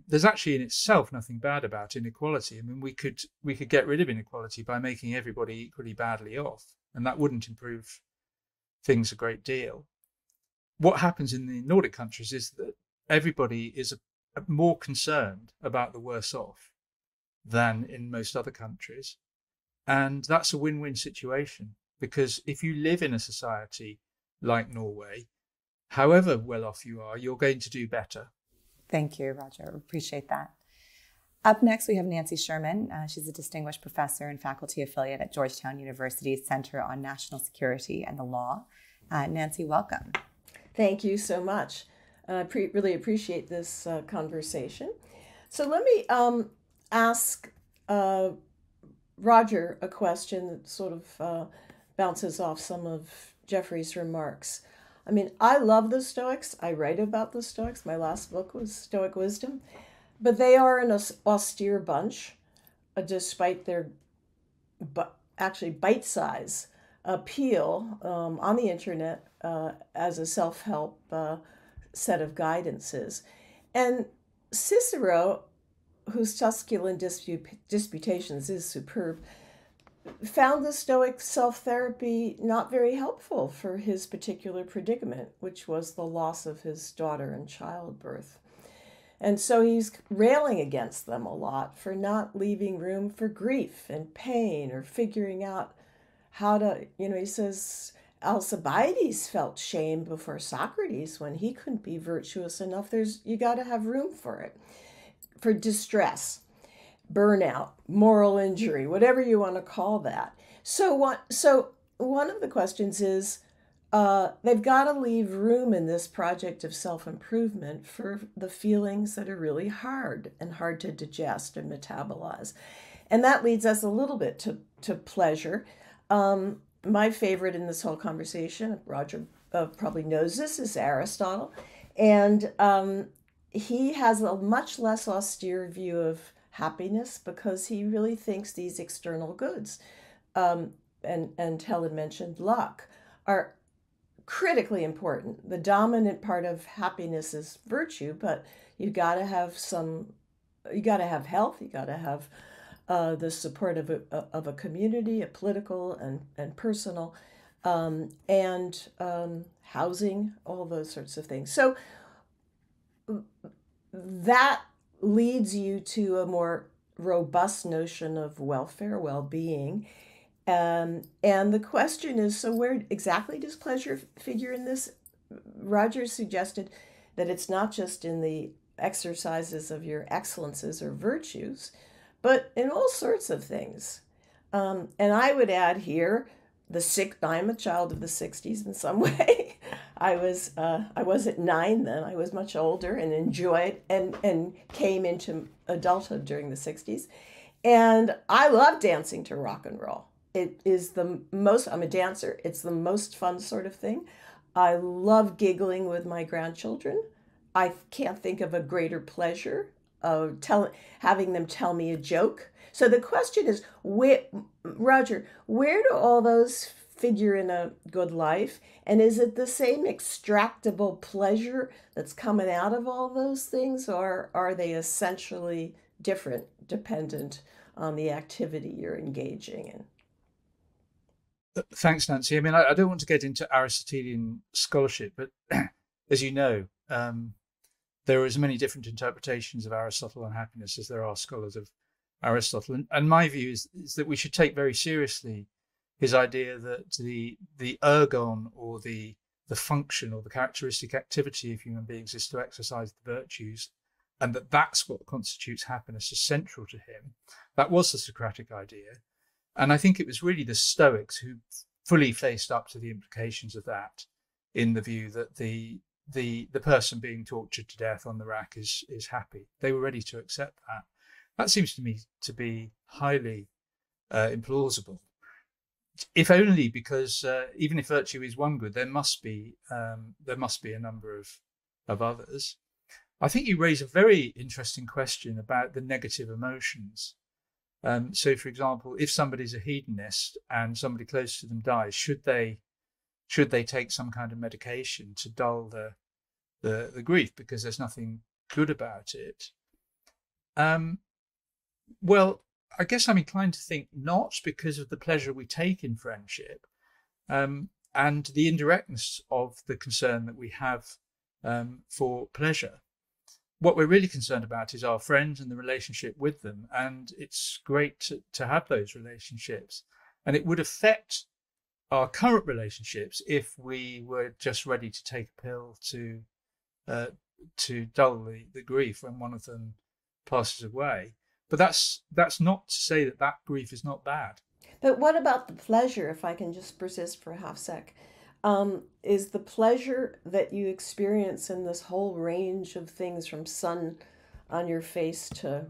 there's actually in itself nothing bad about inequality. I mean, we could get rid of inequality by making everybody equally badly off, and that wouldn't improve things a great deal. What happens in the Nordic countries is that everybody is more concerned about the worse off than in most other countries. And that's a win-win situation, because if you live in a society like Norway, however well off you are, you're going to do better. Thank you, Roger. Appreciate that. Up next, we have Nancy Sherman. She's a distinguished professor and faculty affiliate at Georgetown University's Center on National Security and the Law. Nancy, welcome. Thank you so much. I really appreciate this conversation. So let me ask Roger a question that sort of bounces off some of Jeffrey's remarks. I mean, I love the Stoics. I write about the Stoics. My last book was Stoic Wisdom. But they are an austere bunch, despite their actually bite-size appeal on the internet as a self-help set of guidances. And Cicero, whose Tusculan Disputations is superb, found the Stoic self-therapy not very helpful for his particular predicament, which was the loss of his daughter in childbirth. And so he's railing against them a lot for not leaving room for grief and pain or figuring out how to, he says Alcibiades felt shame before Socrates when he couldn't be virtuous enough. You got to have room for it, for distress, burnout, moral injury, whatever you want to call that. So one of the questions is, they've got to leave room in this project of self-improvement for the feelings that are really hard to digest and metabolize. And that leads us a little bit to pleasure. My favorite in this whole conversation, Roger probably knows this, is Aristotle. And he has a much less austere view of happiness because he really thinks these external goods, and Helen mentioned luck, are critically important. The dominant part of happiness is virtue, but you got to have health, you got to have the support of a community, a political and personal, and housing, all those sorts of things. So that leads you to a more robust notion of welfare, well-being. And the question is, so where exactly does pleasure figure in this? Roger suggested that it's not just in the exercises of your excellences or virtues, but in all sorts of things. And I would add here, I'm a child of the 60s in some way. I wasn't 9 then. I was much older and enjoyed and came into adulthood during the 60s. And I love dancing to rock and roll. It is I'm a dancer. It's the most fun sort of thing. I love giggling with my grandchildren. I can't think of a greater pleasure of having them tell me a joke. So the question is, Roger, where do all those figure in a good life? And is it the same extractable pleasure that's coming out of all those things, or are they essentially different, dependent on the activity you're engaging in? Thanks, Nancy. I mean, I don't want to get into Aristotelian scholarship, but as you know, there are as many different interpretations of Aristotle on happiness as there are scholars of Aristotle. And my view is that we should take very seriously his idea that the ergon, or the function or the characteristic activity of human beings, is to exercise the virtues, and that's what constitutes happiness, is central to him. That was the Socratic idea. And I think it was really the Stoics who fully faced up to the implications of that, in the view that the person being tortured to death on the rack is happy. They were ready to accept that. That seems to me to be highly implausible, if only because even if virtue is one good, there must be a number of others. I think you raise a very interesting question about the negative emotions. So, for example, if somebody's a hedonist and somebody close to them dies, should they take some kind of medication to dull the grief because there's nothing good about it? Well, I guess I'm inclined to think not, because of the pleasure we take in friendship, and the indirectness of the concern that we have for pleasure. What we're really concerned about is our friends and the relationship with them, and it's great to have those relationships. And it would affect our current relationships if we were just ready to take a pill to dull the grief when one of them passes away. But that's not to say that grief is not bad. But what about the pleasure, if I can just persist for a half sec? Is the pleasure that you experience in this whole range of things, from sun on your face to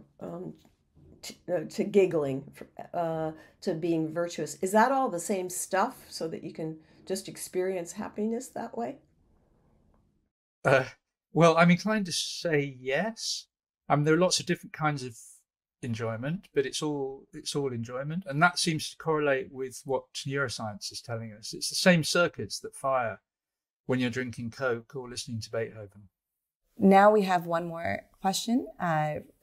giggling, to being virtuous, is that all the same stuff, so that you can just experience happiness that way? Well, I'm inclined to say yes. There are lots of different kinds of enjoyment, but it's all enjoyment, and that seems to correlate with what neuroscience is telling us. It's the same circuits that fire when you're drinking Coke or listening to Beethoven. Now we have one more question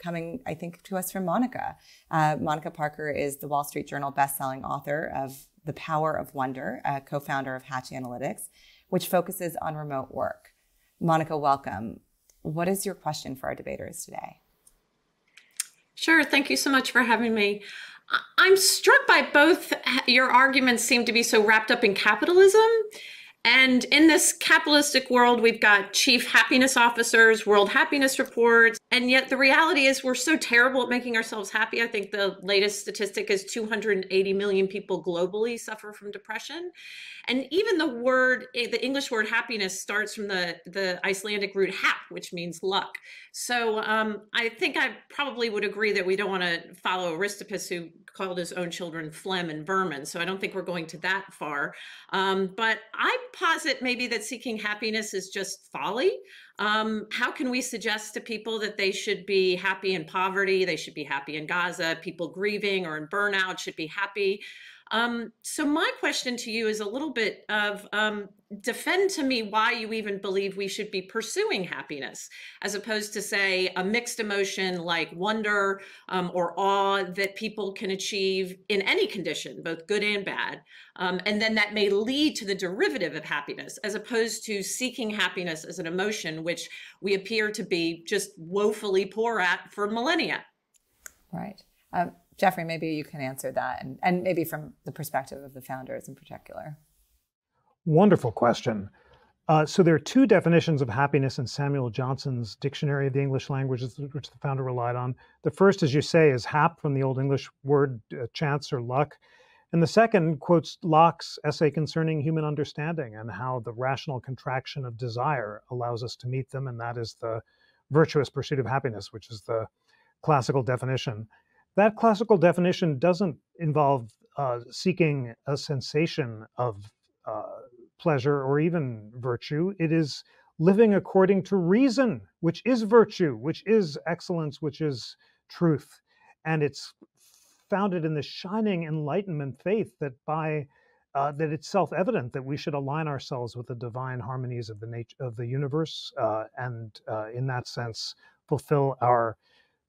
coming, I think, to us from Monica. Monica Parker is the Wall Street Journal bestselling author of The Power of Wonder, co-founder of Hatch Analytics, which focuses on remote work. Monica, welcome. What is your question for our debaters today? Sure. Thank you so much for having me. I'm struck by both. Your arguments seem to be so wrapped up in capitalism. And in this capitalistic world, we've got chief happiness officers, world happiness reports. And yet the reality is we're so terrible at making ourselves happy. I think the latest statistic is 280 million people globally suffer from depression. And even the English word happiness starts from the Icelandic root hap, which means luck. So I think I probably would agree that we don't want to follow Aristippus, who called his own children phlegm and vermin. So I don't think we're going to that far. But I posit maybe that seeking happiness is just folly. How can we suggest to people that they should be happy in poverty? They should be happy in Gaza. People grieving or in burnout should be happy. So my question to you is a little bit of defend to me why you even believe we should be pursuing happiness, as opposed to, say, a mixed emotion like wonder or awe that people can achieve in any condition, both good and bad. And then that may lead to the derivative of happiness, as opposed to seeking happiness as an emotion, which we appear to be just woefully poor at for millennia. Right. Jeffrey, maybe you can answer that, and maybe from the perspective of the founders in particular. Wonderful question. So there are two definitions of happiness in Samuel Johnson's Dictionary of the English Languages, which the founder relied on. The first, as you say, is hap, from the Old English word chance or luck. And the second quotes Locke's essay concerning human understanding and how the rational contraction of desire allows us to meet them, and that is the virtuous pursuit of happiness, which is the classical definition. That classical definition doesn't involve seeking a sensation of pleasure or even virtue. It is living according to reason, which is virtue, which is excellence, which is truth. And it's founded in the shining Enlightenment faith that that it's self-evident that we should align ourselves with the divine harmonies of the universe, and in that sense fulfill our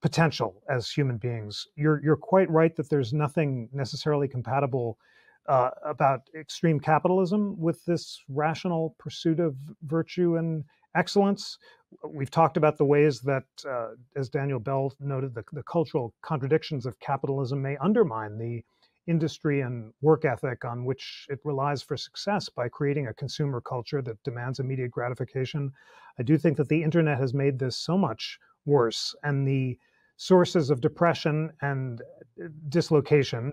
potential as human beings. You're quite right that there's nothing necessarily compatible about extreme capitalism with this rational pursuit of virtue and excellence. We've talked about the ways that, as Daniel Bell noted, the cultural contradictions of capitalism may undermine the industry and work ethic on which it relies for success by creating a consumer culture that demands immediate gratification. I do think that the internet has made this so much worse, and the sources of depression and dislocation,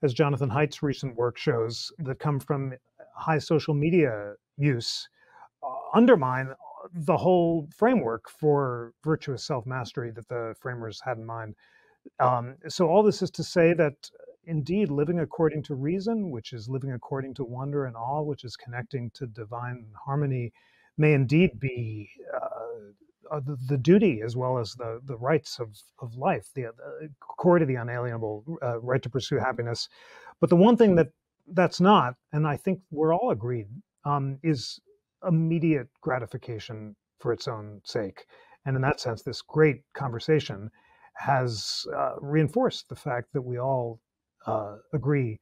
as Jonathan Haidt's recent work shows, that come from high social media use, undermine the whole framework for virtuous self-mastery that the framers had in mind. So all this is to say that indeed living according to reason, which is living according to wonder and awe, which is connecting to divine harmony, may indeed be the duty as well as the rights of life, the core to the unalienable right to pursue happiness. But the one thing that's not, and I think we're all agreed, is immediate gratification for its own sake. And in that sense, this great conversation has reinforced the fact that we all agree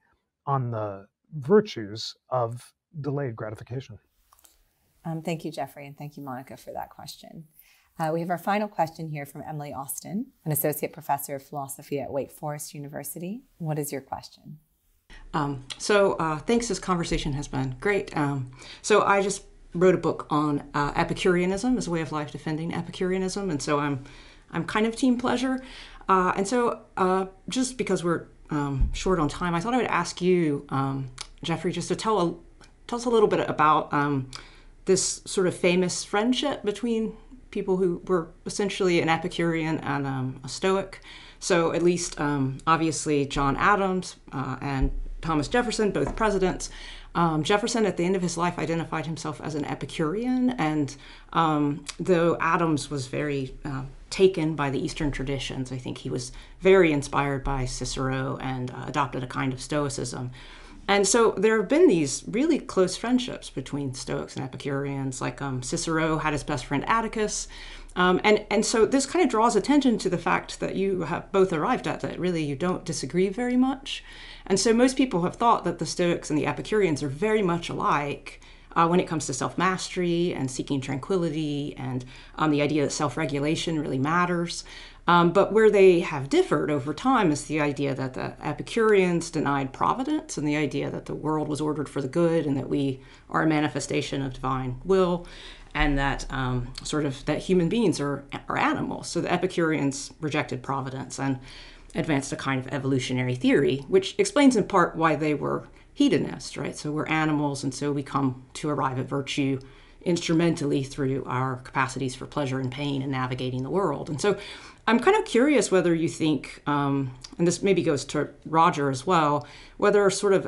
on the virtues of delayed gratification. Thank you, Jeffrey, and thank you, Monica, for that question. We have our final question here from Emily Austin, an associate professor of philosophy at Wake Forest University. What is your question? Thanks. This conversation has been great. So I just wrote a book on Epicureanism as a way of life, defending Epicureanism, and so I'm kind of team pleasure. And so just because we're short on time, I thought I would ask you, Jeffrey, just to tell us a little bit about this sort of famous friendship between people who were essentially an Epicurean and a Stoic. So at least, obviously, John Adams and Thomas Jefferson, both presidents. Jefferson, at the end of his life, identified himself as an Epicurean, and though Adams was very taken by the Eastern traditions, I think he was very inspired by Cicero and adopted a kind of Stoicism. And so there have been these really close friendships between Stoics and Epicureans, like Cicero had his best friend Atticus. And so this kind of draws attention to the fact that you have both arrived at that really you don't disagree very much. And so most people have thought that the Stoics and the Epicureans are very much alike when it comes to self-mastery and seeking tranquility and the idea that self-regulation really matters. But where they have differed over time is the idea that the Epicureans denied providence and the idea that the world was ordered for the good and that we are a manifestation of divine will, and that that human beings are animals. So the Epicureans rejected providence and advanced a kind of evolutionary theory, which explains in part why they were hedonists, right? So we're animals, and so we come to arrive at virtue instrumentally through our capacities for pleasure and pain and navigating the world. And so I'm kind of curious whether you think, and this maybe goes to Roger as well, whether sort of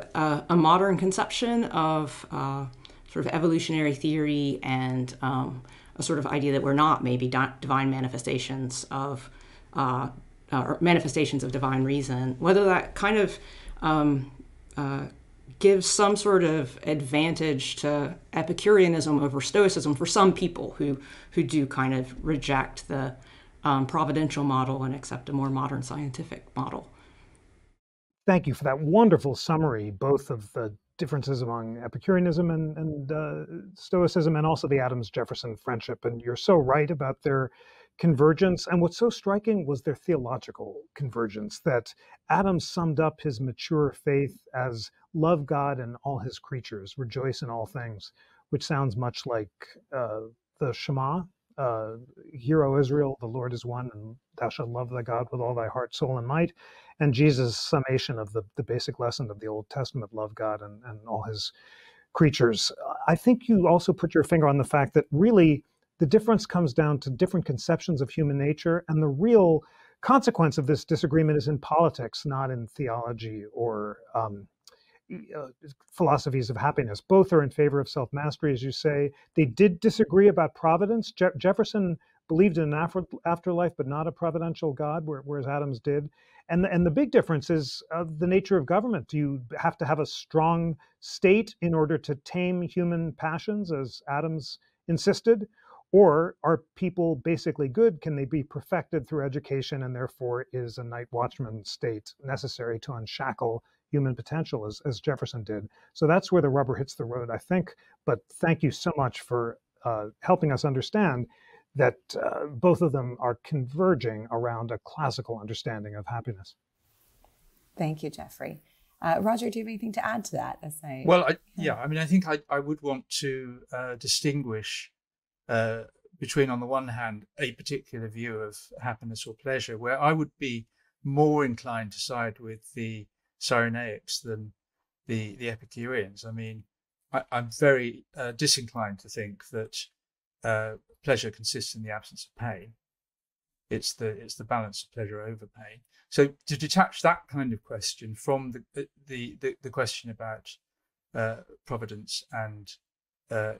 a modern conception of sort of evolutionary theory and a sort of idea that we're not maybe divine manifestations of or manifestations of divine reason, whether that kind of gives some sort of advantage to Epicureanism over Stoicism for some people who do kind of reject the providential model and accept a more modern scientific model. Thank you for that wonderful summary, both of the differences among Epicureanism and Stoicism, and also the Adams-Jefferson friendship. And you're so right about their convergence. And what's so striking was their theological convergence, that Adams summed up his mature faith as love God and all his creatures, rejoice in all things, which sounds much like the Shema, Hear, O Israel, the Lord is one, and thou shalt love thy God with all thy heart, soul, and might. And Jesus' summation of the basic lesson of the Old Testament, love God and all his creatures. I think you also put your finger on the fact that really the difference comes down to different conceptions of human nature, and the real consequence of this disagreement is in politics, not in theology or philosophies of happiness. Both are in favor of self-mastery, as you say. They did disagree about providence. Jefferson believed in an afterlife, but not a providential God, whereas Adams did. And the big difference is the nature of government. Do you have to have a strong state in order to tame human passions, as Adams insisted? Or are people basically good? Can they be perfected through education, and therefore is a night watchman state necessary to unshackle human potential, as Jefferson did? So that's where the rubber hits the road, I think. But thank you so much for helping us understand that both of them are converging around a classical understanding of happiness. Thank you, Jeffrey. Roger, do you have anything to add to that? I think I would want to distinguish between, on the one hand, a particular view of happiness or pleasure, where I would be more inclined to side with the Cyrenaics than the Epicureans. I mean, I'm very disinclined to think that pleasure consists in the absence of pain. It's the balance of pleasure over pain. So to detach that kind of question from the question about providence and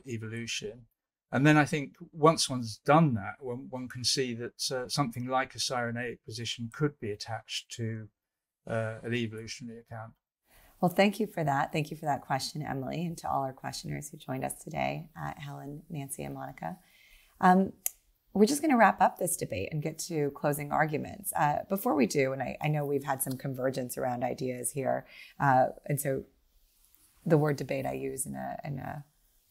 evolution, and then I think once one's done that, one can see that something like a Cyrenaic position could be attached to an evolutionary account. Well, thank you for that. Thank you for that question, Emily, and to all our questioners who joined us today, Helen, Nancy, and Monica. We're just going to wrap up this debate and get to closing arguments. Before we do, and I know we've had some convergence around ideas here, and so the word debate I use in a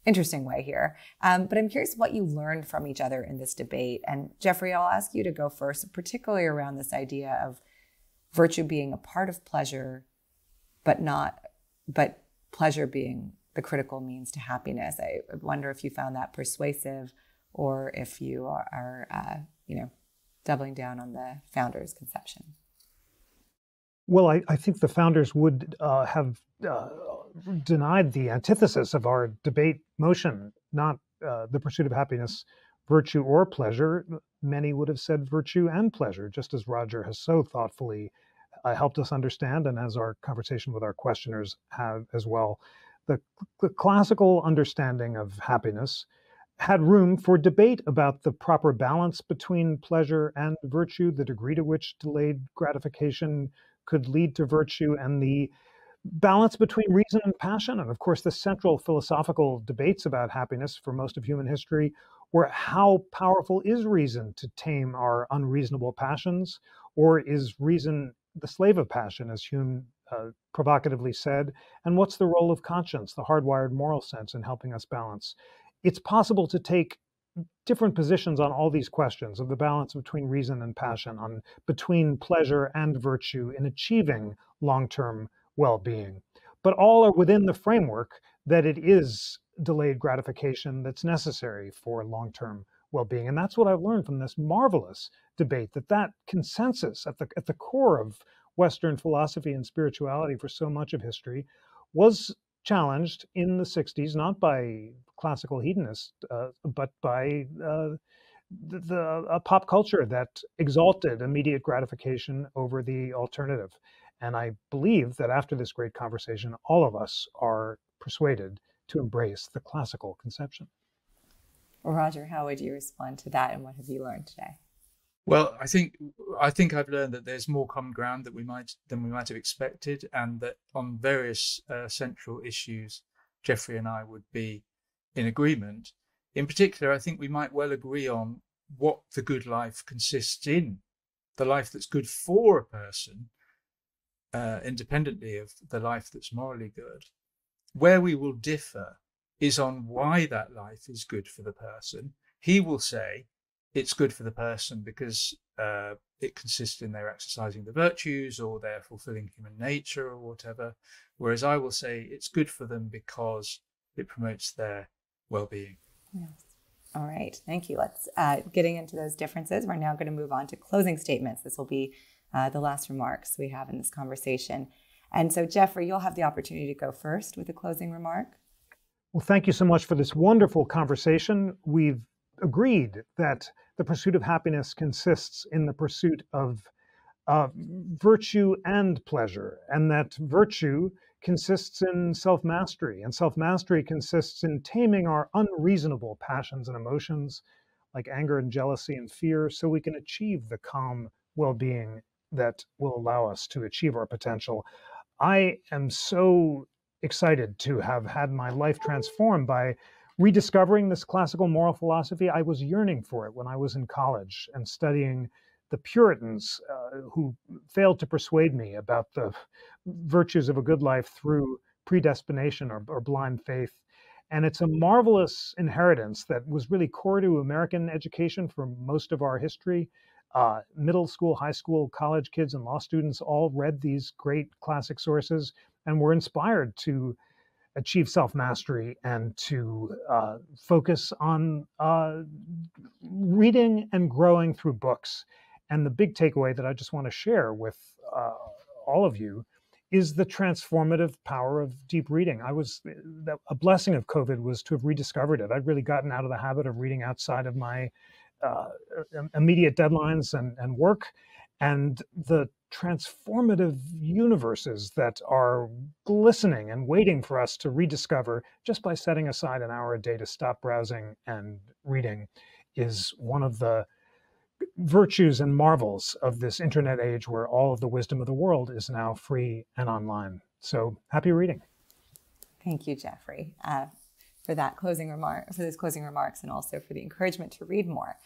interesting way here. But I'm curious what you learned from each other in this debate. And Jeffrey, I'll ask you to go first, particularly around this idea of virtue being a part of pleasure, but pleasure being the critical means to happiness. I wonder if you found that persuasive, or if you are doubling down on the founders' conception. Well, I think the founders would have denied the antithesis of our debate motion, not the pursuit of happiness, virtue or pleasure. Many would have said virtue and pleasure, just as Roger has so thoughtfully helped us understand, and as our conversation with our questioners have as well. The classical understanding of happiness had room for debate about the proper balance between pleasure and virtue, the degree to which delayed gratification could lead to virtue, and the balance between reason and passion. And of course, the central philosophical debates about happiness for most of human history were how powerful is reason to tame our unreasonable passions, or is reason the slave of passion, as Hume provocatively said? And what's the role of conscience, the hardwired moral sense, in helping us balance? It's possible to take different positions on all these questions of the balance between reason and passion, on between pleasure and virtue in achieving long-term well-being. But all are within the framework that it is delayed gratification that's necessary for long-term well-being. And that's what I've learned from this marvelous debate, that consensus at the core of Western philosophy and spirituality for so much of history was challenged in the 60s, not by classical hedonists, but by the pop culture that exalted immediate gratification over the alternative. And I believe that after this great conversation, all of us are persuaded to embrace the classical conception. Roger, how would you respond to that, and what have you learned today? Well, I think I've learned that there's more common ground than we might have expected, and that on various central issues, Jeffrey and I would be in agreement. In particular, I think we might well agree on what the good life consists in, the life that's good for a person, independently of the life that's morally good. Where we will differ is on why that life is good for the person. He will say it's good for the person because it consists in their exercising the virtues, or their fulfilling human nature, or whatever. Whereas I will say it's good for them because it promotes their well-being. Yes. All right. Thank you. Let's getting into those differences. We're now going to move on to closing statements. This will be the last remarks we have in this conversation. And so, Jeffrey, you'll have the opportunity to go first with a closing remark. Well, thank you so much for this wonderful conversation. We've agreed that the pursuit of happiness consists in the pursuit of virtue and pleasure, and that virtue consists in self-mastery, and self-mastery consists in taming our unreasonable passions and emotions like anger and jealousy and fear, so we can achieve the calm well-being that will allow us to achieve our potential. I am so excited to have had my life transformed by rediscovering this classical moral philosophy. I was yearning for it when I was in college and studying the Puritans who failed to persuade me about the virtues of a good life through predestination or blind faith. And it's a marvelous inheritance that was really core to American education for most of our history. Middle school, high school, college kids, and law students all read these great classic sources and were inspired to achieve self-mastery and to focus on reading and growing through books. And the big takeaway that I just want to share with all of you is the transformative power of deep reading. A blessing of COVID was to have rediscovered it. I'd really gotten out of the habit of reading outside of my immediate deadlines and work, and the transformative universes that are glistening and waiting for us to rediscover just by setting aside an hour a day to stop browsing and reading is one of the virtues and marvels of this internet age, where all of the wisdom of the world is now free and online. So happy reading. Thank you, Jeffrey, for that closing remark, for those closing remarks, and also for the encouragement to read more.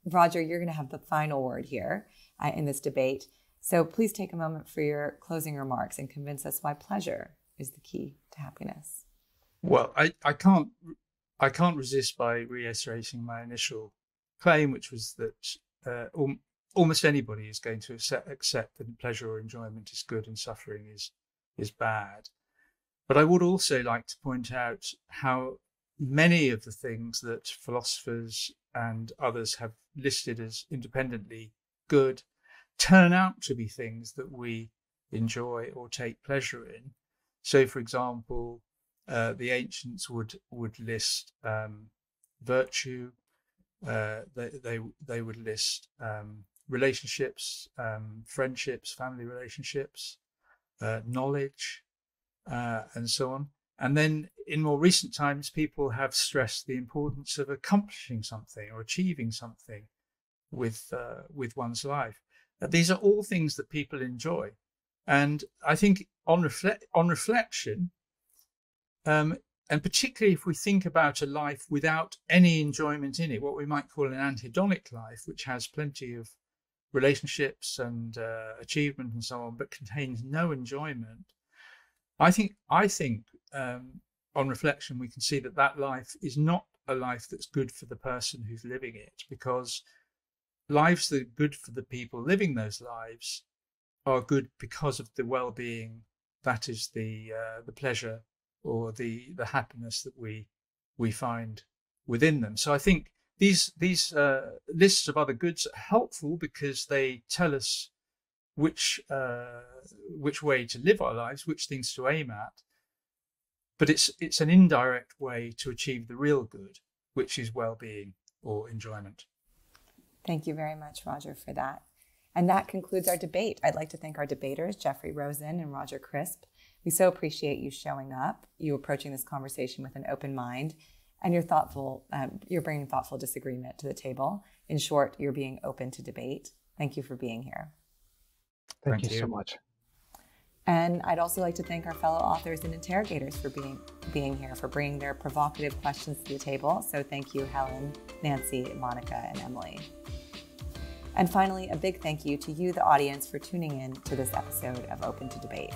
Roger, you're going to have the final word here in this debate. So please take a moment for your closing remarks and convince us why pleasure is the key to happiness. Well, I can't resist by reiterating my initial claim, which was that almost anybody is going to accept that pleasure or enjoyment is good and suffering is bad. But I would also like to point out how many of the things that philosophers and others have listed as independently good turn out to be things that we enjoy or take pleasure in. So, for example, the ancients would list virtue. They would list relationships, friendships, family relationships, knowledge, and so on. And then in more recent times, people have stressed the importance of accomplishing something or achieving something with one's life. These are all things that people enjoy. And I think on reflection, and particularly if we think about a life without any enjoyment in it, what we might call an anhedonic life, which has plenty of relationships and achievement and so on, but contains no enjoyment, I think on reflection, we can see that that life is not a life that's good for the person who's living it, because lives that are good for the people living those lives are good because of the well-being, that is the pleasure or the happiness that we find within them. So I think these lists of other goods are helpful because they tell us which way to live our lives, which things to aim at. But it's an indirect way to achieve the real good, which is well-being or enjoyment. Thank you very much, Roger, for that. And that concludes our debate. I'd like to thank our debaters, Jeffrey Rosen and Roger Crisp. We so appreciate you showing up, you approaching this conversation with an open mind, and you're bringing thoughtful disagreement to the table. In short, you're being open to debate. Thank you for being here. Thank you so much. And I'd also like to thank our fellow authors and interrogators for being here, for bringing their provocative questions to the table. So thank you, Helen, Nancy, Monica, and Emily. And finally, a big thank you to you, the audience, for tuning in to this episode of Open to Debate.